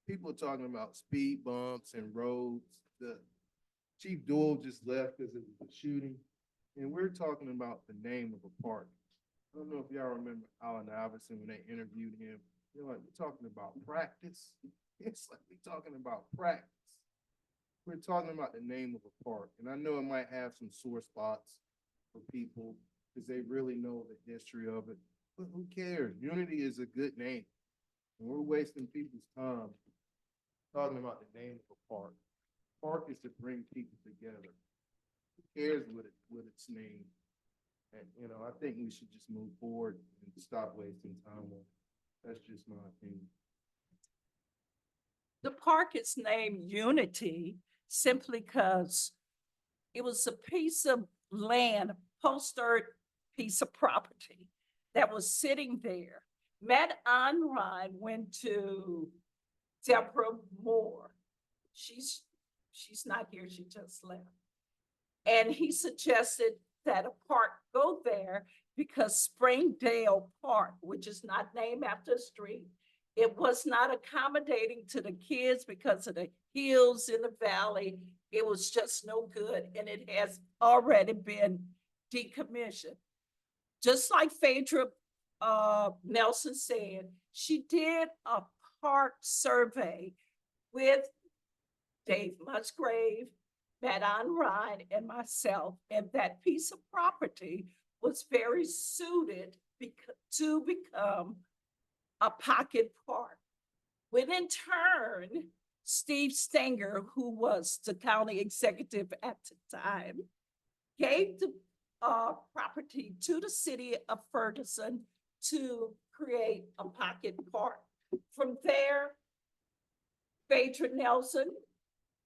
People are talking about speed bumps and roads. The Chief Doyle just left because it was a shooting. And we're talking about the name of a park. I don't know if y'all remember Allen Iverson when they interviewed him. They're like, we're talking about practice. It's like we're talking about practice. We're talking about the name of a park. And I know it might have some sore spots for people because they really know the history of it. But who cares? Unity is a good name. And we're wasting people's time talking about the name of a park. Park is to bring people together. Who cares what its name? And, you know, I think we should just move forward and stop wasting time on it. That's just my opinion.
The park is named Unity simply because it was a piece of land, post-earth piece of property that was sitting there. Matt Onrine went to Deborah Moore. She's not here, she just left. And he suggested that a park go there because Springdale Park, which is not named after a street, it was not accommodating to the kids because of the hills in the valley. It was just no good, and it has already been decommissioned. Just like Phaedra Nelson said, she did a park survey with Dave Musgrave, Matt Onrine, and myself, and that piece of property was very suited to become a pocket park. When in turn, Steve Stenger, who was the county executive at the time, gave the property to the city of Ferguson to create a pocket park. From there, Phaedra Nelson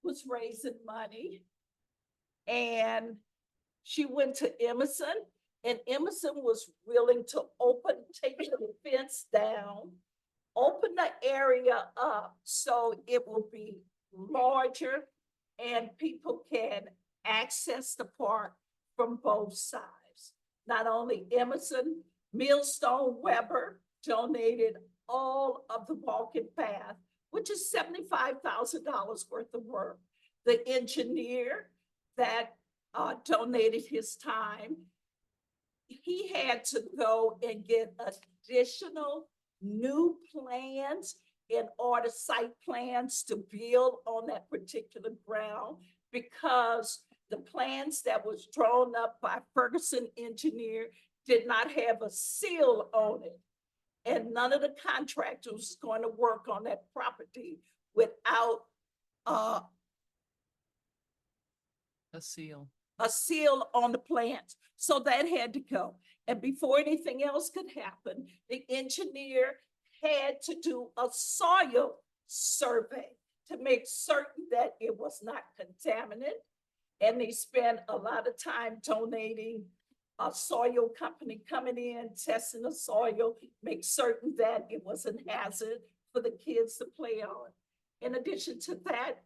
was raising money and she went to Emerson, and Emerson was willing to take the fence down, open the area up so it will be larger and people can access the park from both sides. Not only Emerson, Millstone Weber donated all of the walking path, which is $75,000 worth of work. The engineer that donated his time, he had to go and get additional new plans in order site plans to build on that particular ground because the plans that was drawn up by Ferguson engineer did not have a seal on it. And none of the contractors was going to work on that property without
A seal.
a seal on the plans. So that had to go. And before anything else could happen, the engineer had to do a soil survey to make certain that it was not contaminated. And they spent a lot of time donating a soil company coming in, testing the soil, make certain that it wasn't hazard for the kids to play on. In addition to that,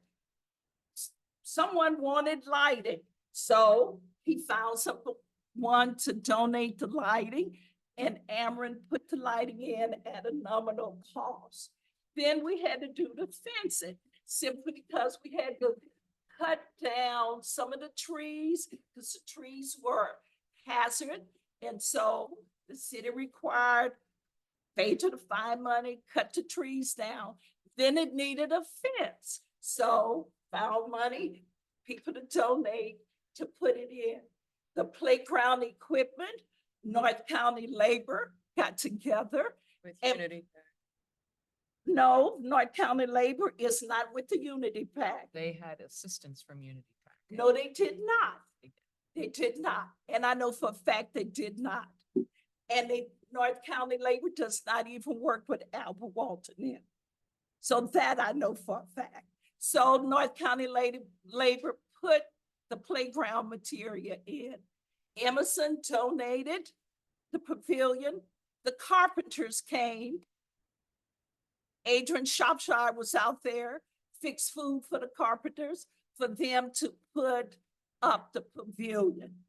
someone wanted lighting. So he found someone to donate the lighting, and Ameren put the lighting in at a nominal cost. Then we had to do the fencing simply because we had to cut down some of the trees because the trees were hazard. And so the city required Phaedra to find money, cut the trees down. Then it needed a fence. So found money, people to donate to put it in. The playground equipment, North County Labor got together.
With
And-
Unity.
No, North County Labor is not with the Unity Pact.
They had assistance from Unity Pack.
No, they did not. They did not. And I know for a fact they did not. And North County Labor does not even work with Albert Walton in. So that I know for a fact. So North County Labor put the playground material in. Emerson donated the pavilion. The carpenters came. Adrian Shropshire was out there, fixed food for the carpenters, for them to put up the pavilion.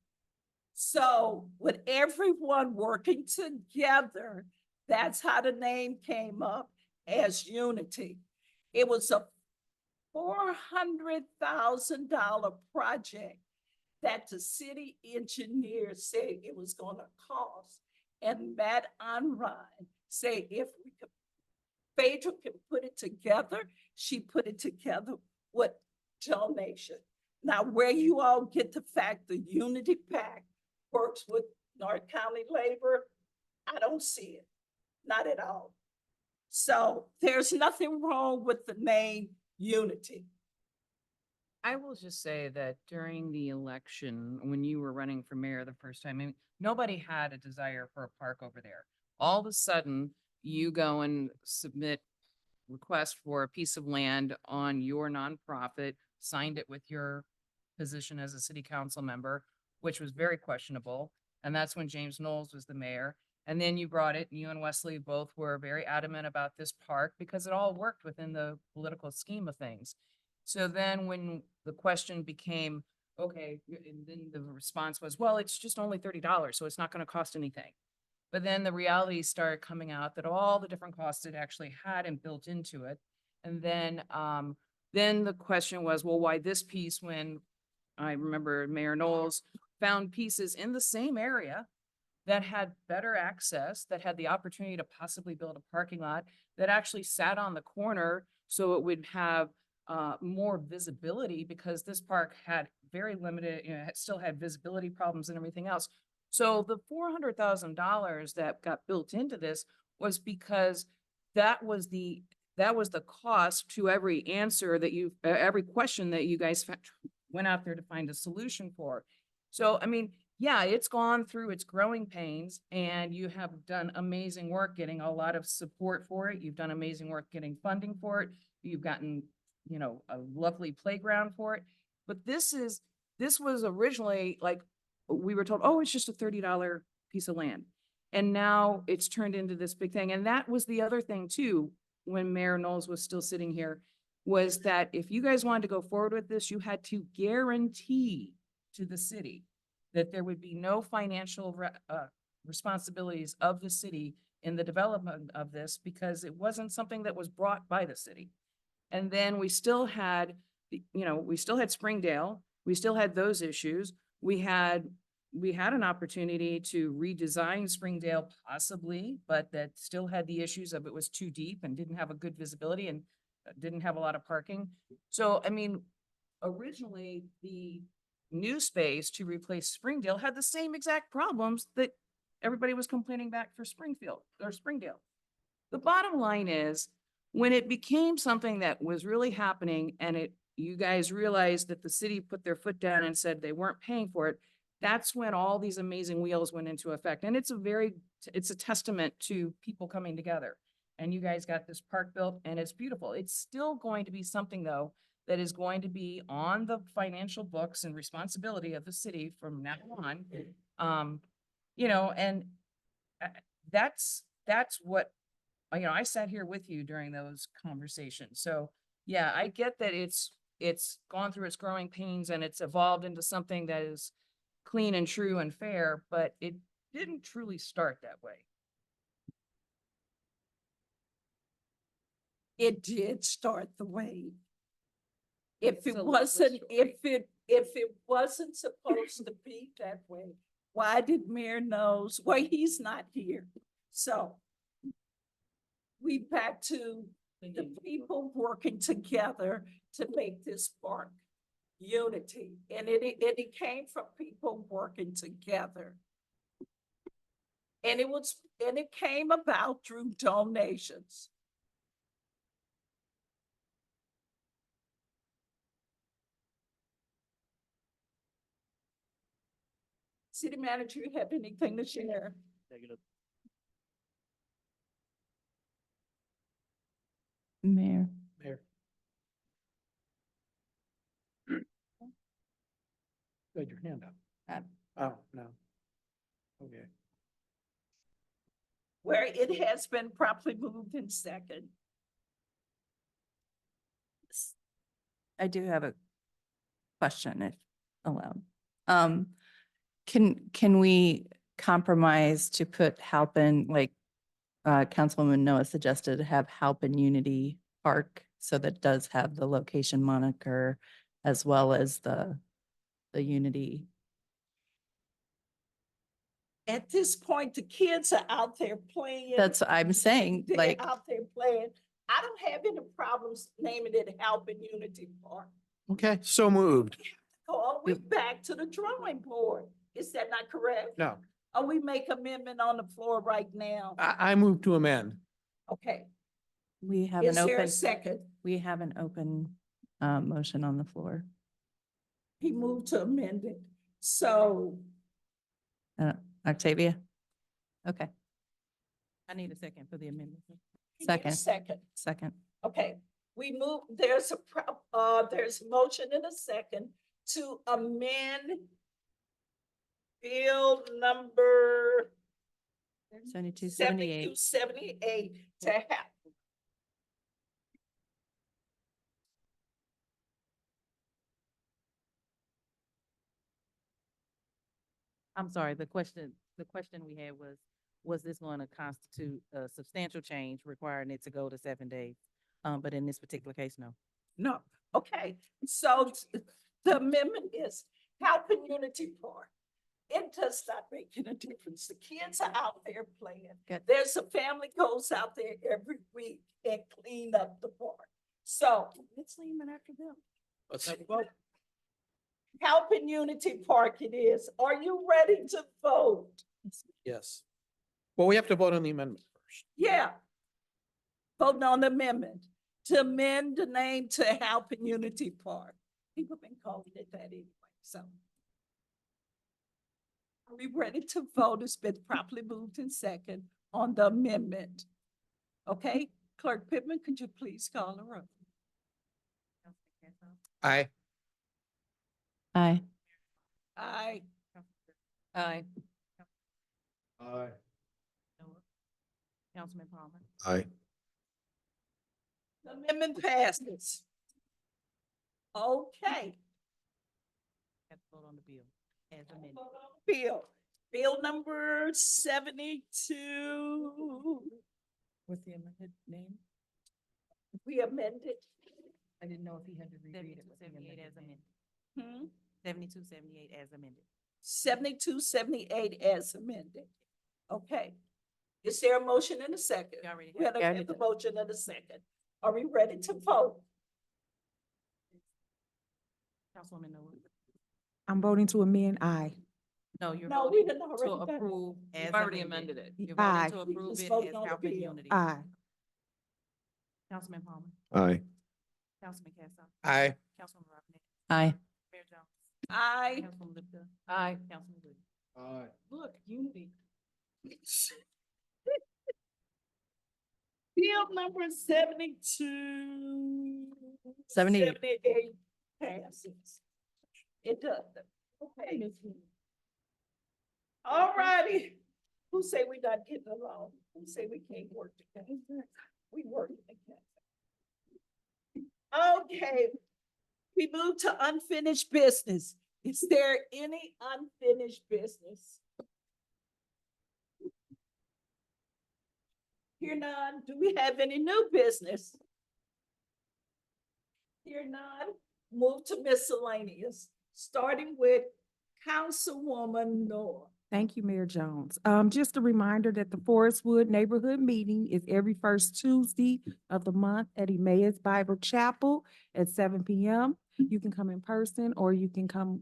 So with everyone working together, that's how the name came up as Unity. It was a $400,000 project that the city engineer said it was gonna cost. And Matt Onrine said if we could, Phaedra can put it together, she put it together with donation. Now, where you all get the fact the Unity Pact works with North County Labor, I don't see it, not at all. So there's nothing wrong with the name Unity.
I will just say that during the election, when you were running for mayor the first time, I mean, nobody had a desire for a park over there. All of a sudden, you go and submit request for a piece of land on your nonprofit, signed it with your position as a city council member, which was very questionable. And that's when James Knowles was the mayor. And then you brought it, and you and Wesley both were very adamant about this park because it all worked within the political scheme of things. So then when the question became, okay, and then the response was, well, it's just only $30, so it's not going to cost anything. But then the reality started coming out that all the different costs it actually had and built into it. And then the question was, well, why this piece when I remember Mayor Knowles found pieces in the same area that had better access, that had the opportunity to possibly build a parking lot, that actually sat on the corner so it would have more visibility because this park had very limited, it still had visibility problems and everything else. So the $400,000 that got built into this was because that was the cost to every answer that every question that you guys went out there to find a solution for. So, I mean, yeah, it's gone through its growing pains and you have done amazing work getting a lot of support for it. You've done amazing work getting funding for it. You've gotten, a lovely playground for it. But this was originally like, we were told, oh, it's just a $30 piece of land. And now it's turned into this big thing. And that was the other thing too, when Mayor Knowles was still sitting here, was that if you guys wanted to go forward with this, you had to guarantee to the city that there would be no financial responsibilities of the city in the development of this because it wasn't something that was brought by the city. And then we still had, we still had Springdale, we still had those issues. We had we had an opportunity to redesign Springdale possibly, but that still had the issues of it was too deep and didn't have a good visibility and didn't have a lot of parking. So, I mean, originally, the new space to replace Springdale had the same exact problems that everybody was complaining back for Springfield or Springdale. The bottom line is, when it became something that was really happening and you guys realized that the city put their foot down and said they weren't paying for it, that's when all these amazing wheels went into effect. And it's a testament to people coming together. And you guys got this park built and it's beautiful. It's still going to be something though, that is going to be on the financial books and responsibility of the city from now on. And that's what, I sat here with you during those conversations. So yeah, I get that it's gone through its growing pains and it's evolved into something that is clean and true and fair, but it didn't truly start that way.
It did start the way. If
It's
it
a lovely
wasn't,
story.
if it wasn't supposed to be that way, why did Mayor knows? Well, he's not here. So we back to the people working together to make this park unity. And it came from people working together. And it came about through donations. City manager, you have anything to share?
Negative.
Mayor.
Mayor. You had your hand up. Oh, no. Okay.
Where it has been properly moved in second.
I do have a question if allowed. Can we compromise to put Halpin, like Councilwoman Noah suggested, have Halpin Unity Park so that it does have the location moniker as well as the Unity?
At this point, the kids are out there playing.
That's what I'm saying,
They're
like,
out there playing. I don't have any problems naming it Halpin Unity Park.
Okay, so moved.
Go all the way back to the drawing board. Is that not correct?
No,
Or we make amendment on the floor right now?
I move to amend.
Okay,
we have
is
an
there a
open,
second?
we have an open motion on the floor.
He moved to amend it. So
Octavia? Okay. I need a second for the amendment.
he need a
Second.
second.
Second.
Okay, we move, there's a motion and a second to amend bill number
7278.
7278 to have.
I'm sorry, the question we had was this going to constitute a substantial change requiring it to go to 7 days? But in this particular case, no.
No, okay, so the amendment is Halpin Unity Park. It does not make any difference. The kids are out there playing.
Good.
There's a family goes out there every week and clean up the park. So let's name it after them.
Let's have a vote.
Halpin Unity Park it is. Are you ready to vote?
Yes. Well, we have to vote on the amendment first.
Yeah. Voting on the amendment to amend the name to Halpin Unity Park. People have been calling it that anyway, so. Are we ready to vote? It's been properly moved in second on the amendment. Okay, Clerk Pittman, could you please call the roll?
Aye.
Aye.
Aye.
Aye.
Aye.
Councilman Palmer?
Aye.
The amendment passes. Okay.
Have to vote on the bill as amended.
Bill number 72.
What's the amended name?
We amended.
I didn't know if he had to reread it.
7278 as amended.
Hmm?
7278 as amended.
7278 as amended. Okay. Is there a motion and a second?
You already
We had
have-
a the motion and a second. Are we ready to vote?
Councilwoman Noah.
I'm voting to amend aye.
No, you're
No, we
voting
done
to
already done.
approve as
You've already amended it.
You're
Aye.
voting to
We
approve
just
it
voted
as
on the
health and
bill.
unity.
Aye.
Councilman Palmer,
Aye.
Councilman Cassoff.
Aye.
Councilwoman Robinette,
Aye.
Mayor Jones,
Aye.
Councilwoman Lipka,
Aye.
Councilman Wood.
Aye.
Look, unity.
Bill number 72.
78.
78 passes. It does. Okay. All righty. Who say we not getting along? Who say we can't work together? We working together. Okay. We move to unfinished business. Is there any unfinished business? Hear none. Do we have any new business? Hear none. Move to miscellaneous, starting with Councilwoman Noah.
Thank you, Mayor Jones. Just a reminder that the Forestwood Neighborhood Meeting is every first Tuesday of the month at Emmaus Bible Chapel at 7 p.m. You can come in person or you can come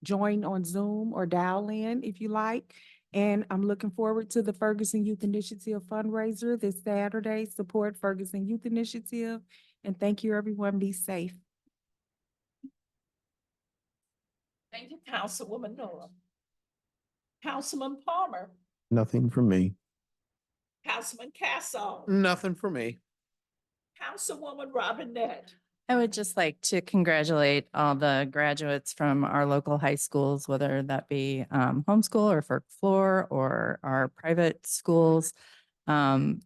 join on Zoom or dial in if you like. And I'm looking forward to the Ferguson Youth Initiative fundraiser this Saturday. Support Ferguson Youth Initiative. And thank you, everyone. Be safe.
Thank you, Councilwoman Noah. Councilman Palmer,
Nothing from me.
Councilman Cassoff,
Nothing for me.
Councilwoman Robinette.
I would just like to congratulate all the graduates from our local high schools, whether that be homeschool or Ferg Floor or our private schools. The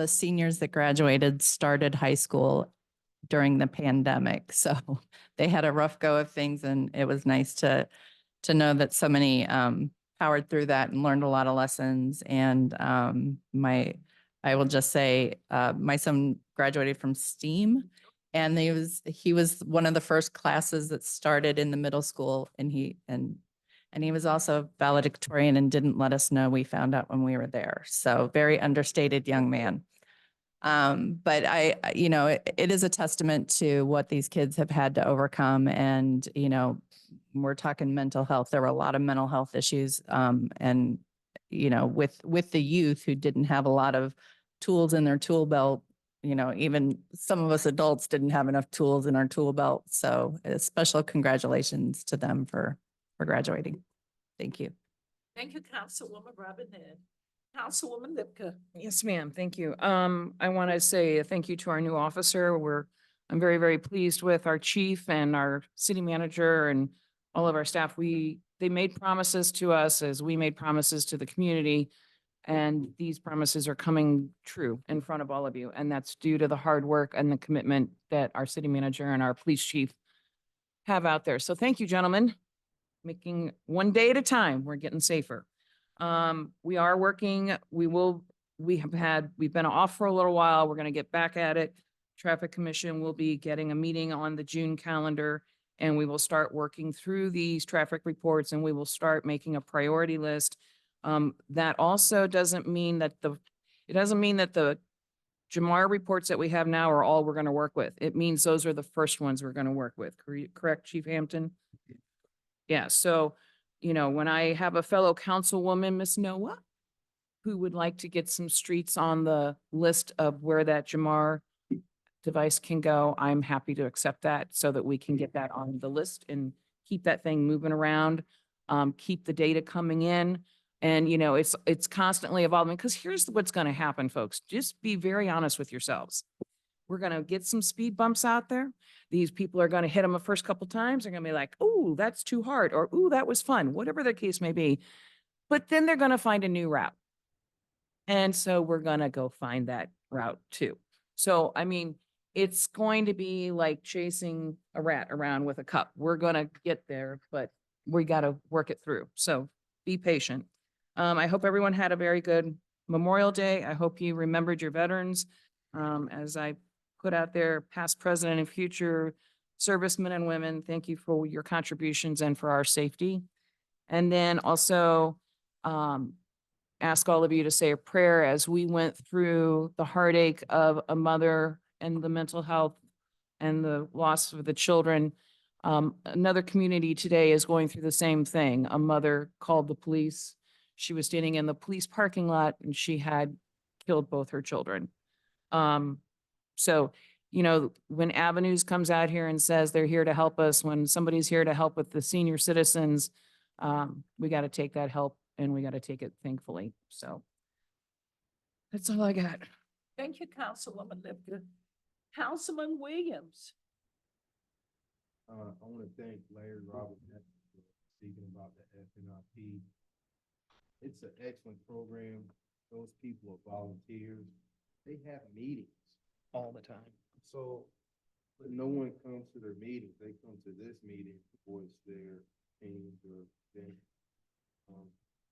seniors that graduated started high school during the pandemic, so they had a rough go of things, and it was nice to know that so many powered through that and learned a lot of lessons. And I will just say, my son graduated from STEAM, and he was one of the first classes that started in the middle school, and he was also valedictorian and didn't let us know. We found out when we were there. So very understated young man. But it is a testament to what these kids have had to overcome. And, we're talking mental health. There were a lot of mental health issues. And, with the youth who didn't have a lot of tools in their tool belt, even some of us adults didn't have enough tools in our tool belt. So a special congratulations to them for graduating. Thank you.
Thank you, Councilwoman Robinette. Councilwoman Lipka.
Yes, ma'am. Thank you. I want to say thank you to our new officer. I'm very, very pleased with our chief and our city manager and all of our staff. They made promises to us as we made promises to the community. And these promises are coming true in front of all of you. And that's due to the hard work and the commitment that our city manager and our police chief have out there. So thank you, gentlemen. Making one day at a time, we're getting safer. We are working, we've been off for a little while. We're going to get back at it. Traffic Commission will be getting a meeting on the June calendar, and we will start working through these traffic reports, and we will start making a priority list. That also doesn't mean that the Jamar reports that we have now are all we're going to work with. It means those are the first ones we're going to work with. Correct, Chief Hampton? Yeah, so, when I have a fellow councilwoman, Miss Noah, who would like to get some streets on the list of where that Jamar device can go, I'm happy to accept that so that we can get that on the list and keep that thing moving around, keep the data coming in. And, it's constantly evolving, because here's what's going to happen, folks. Just be very honest with yourselves. We're going to get some speed bumps out there. These people are going to hit them the first couple times. They're going to be like, oh, that's too hard, or, oh, that was fun, whatever the case may be. But then they're going to find a new route. And so we're going to go find that route too. So, it's going to be like chasing a rat around with a cup. We're going to get there, but we got to work it through. So be patient. I hope everyone had a very good Memorial Day. I hope you remembered your veterans. As I put out there, past, present, and future, servicemen and women, thank you for your contributions and for our safety. And then also, ask all of you to say a prayer as we went through the heartache of a mother and the mental health and the loss of the children. Another community today is going through the same thing. A mother called the police. She was standing in the police parking lot and she had killed both her children. So, you know, when Avenues comes out here and says they're here to help us, when somebody's here to help with the senior citizens, we got to take that help and we got to take it thankfully. So that's all I got.
Thank you, Councilwoman Lipka. Councilman Williams.
I want to thank Larry Robert for speaking about the FNIP. It's an excellent program. Those people are volunteers. They have meetings
all the time.
So, but no one comes to their meetings. They come to this meeting to voice their opinions or things.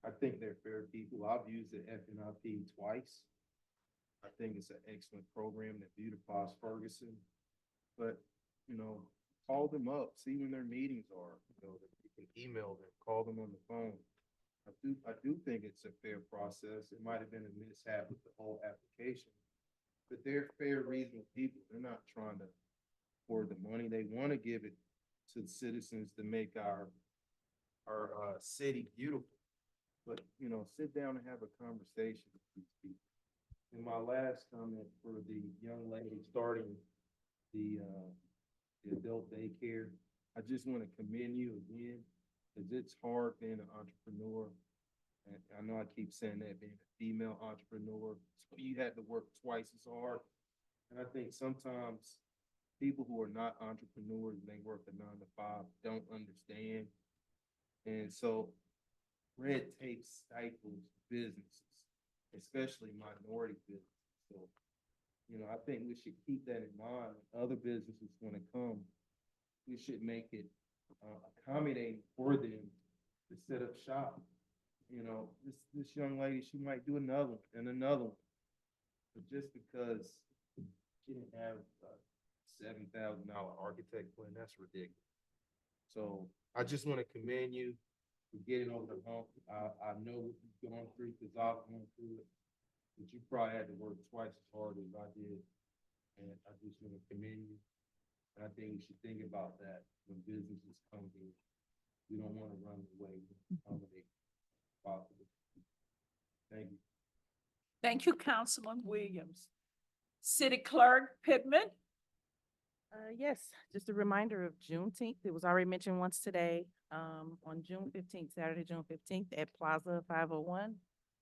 I think they're fair people. I've used the FNIP twice. I think it's an excellent program that beautifies Ferguson. But, you know, call them up, see when their meetings are. You know, you can email them, call them on the phone. I do think it's a fair process. It might have been a mishap with the whole application, but they're fair, reasonable people. They're not trying to hoard the money. They want to give it to the citizens to make our city beautiful. But, you know, sit down and have a conversation with these people. And my last comment for the young lady starting the adult daycare, I just want to commend you again, because it's hard being an entrepreneur. And I know I keep saying that, being a female entrepreneur, so you had to work twice as hard. And I think sometimes people who are not entrepreneurs and they work a 9 to 5 don't understand. And so red tape stifles businesses, especially minority businesses. So, you know, I think we should keep that in mind when other businesses want to come. We should make it accommodating for them to set up shop. You know, this young lady, she might do another one and another one. But just because she didn't have a $7,000 architect plan, that's ridiculous. So I just want to commend you for getting over the hump. I know what you've gone through because I've gone through it, but you probably had to work twice as hard as I did. And I just want to commend you. And I think we should think about that when businesses come here. We don't want to run away. Accommodate possible. Thank you.
Thank you, Councilman Williams. City Clerk Pittman.
Yes, just a reminder of Juneteenth. It was already mentioned once today, on June 15th, Saturday, June 15th at Plaza 501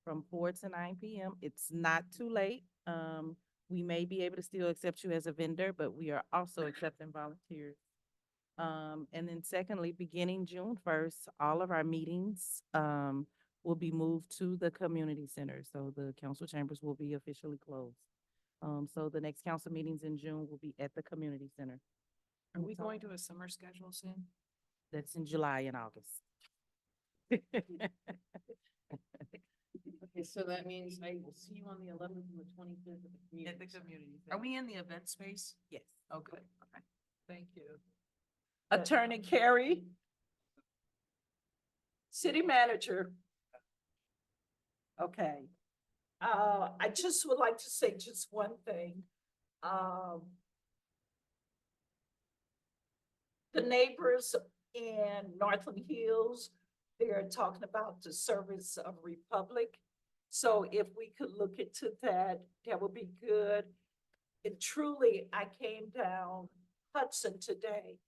from 4 to 9 p.m. It's not too late. We may be able to still accept you as a vendor, but we are also accepting volunteers. And then secondly, beginning June 1st, all of our meetings, will be moved to the community center. So the council chambers will be officially closed. So the next council meetings in June will be at the community center.
Are we going to a summer schedule soon?
That's in July and August.
Okay, so that means I will see you on the 11th and the 25th at the community. Are we in the event space?
Yes.
Oh, good. Okay.
Thank you. Attorney Carey. City Manager. Okay. I just would like to say just one thing. The neighbors in Northland Hills, they're talking about the service of Republic. So if we could look into that, that would be good. And truly, I came down Hudson today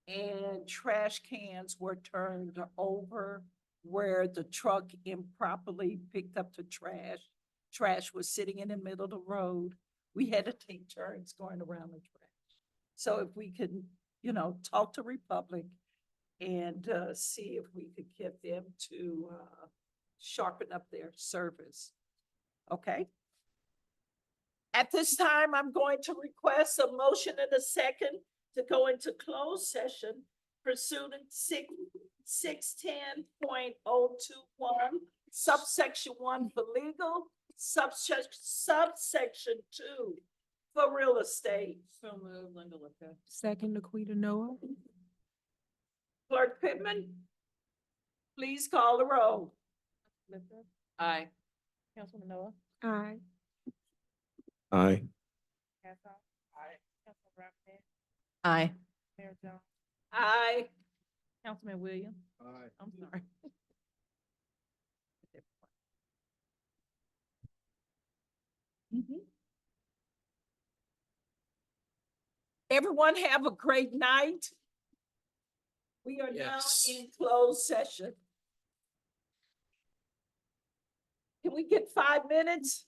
and trash cans were turned over where the truck improperly picked up the trash. Trash was sitting in the middle of the road. We had to take turns going around the trash. So if we could, you know, talk to Republic and see if we could get them to sharpen up their service. Okay? At this time, I'm going to request a motion and a second to go into closed session pursuant 610.021, subsection 1 for legal, subsection 2 for real estate.
So moved, Linda Lippett.
Second, Laquita Noah.
Clerk Pittman, please call the roll.
Lippert,
Aye.
Councilman Noah,
Aye.
Aye.
Cassoff. Aye. Councilman Robinette,
Aye.
Mayor Jones,
Aye.
Councilman Williams.
Aye.
I'm sorry.
Everyone have a great night. We are now
Yes.
in closed session. Can we get 5 minutes?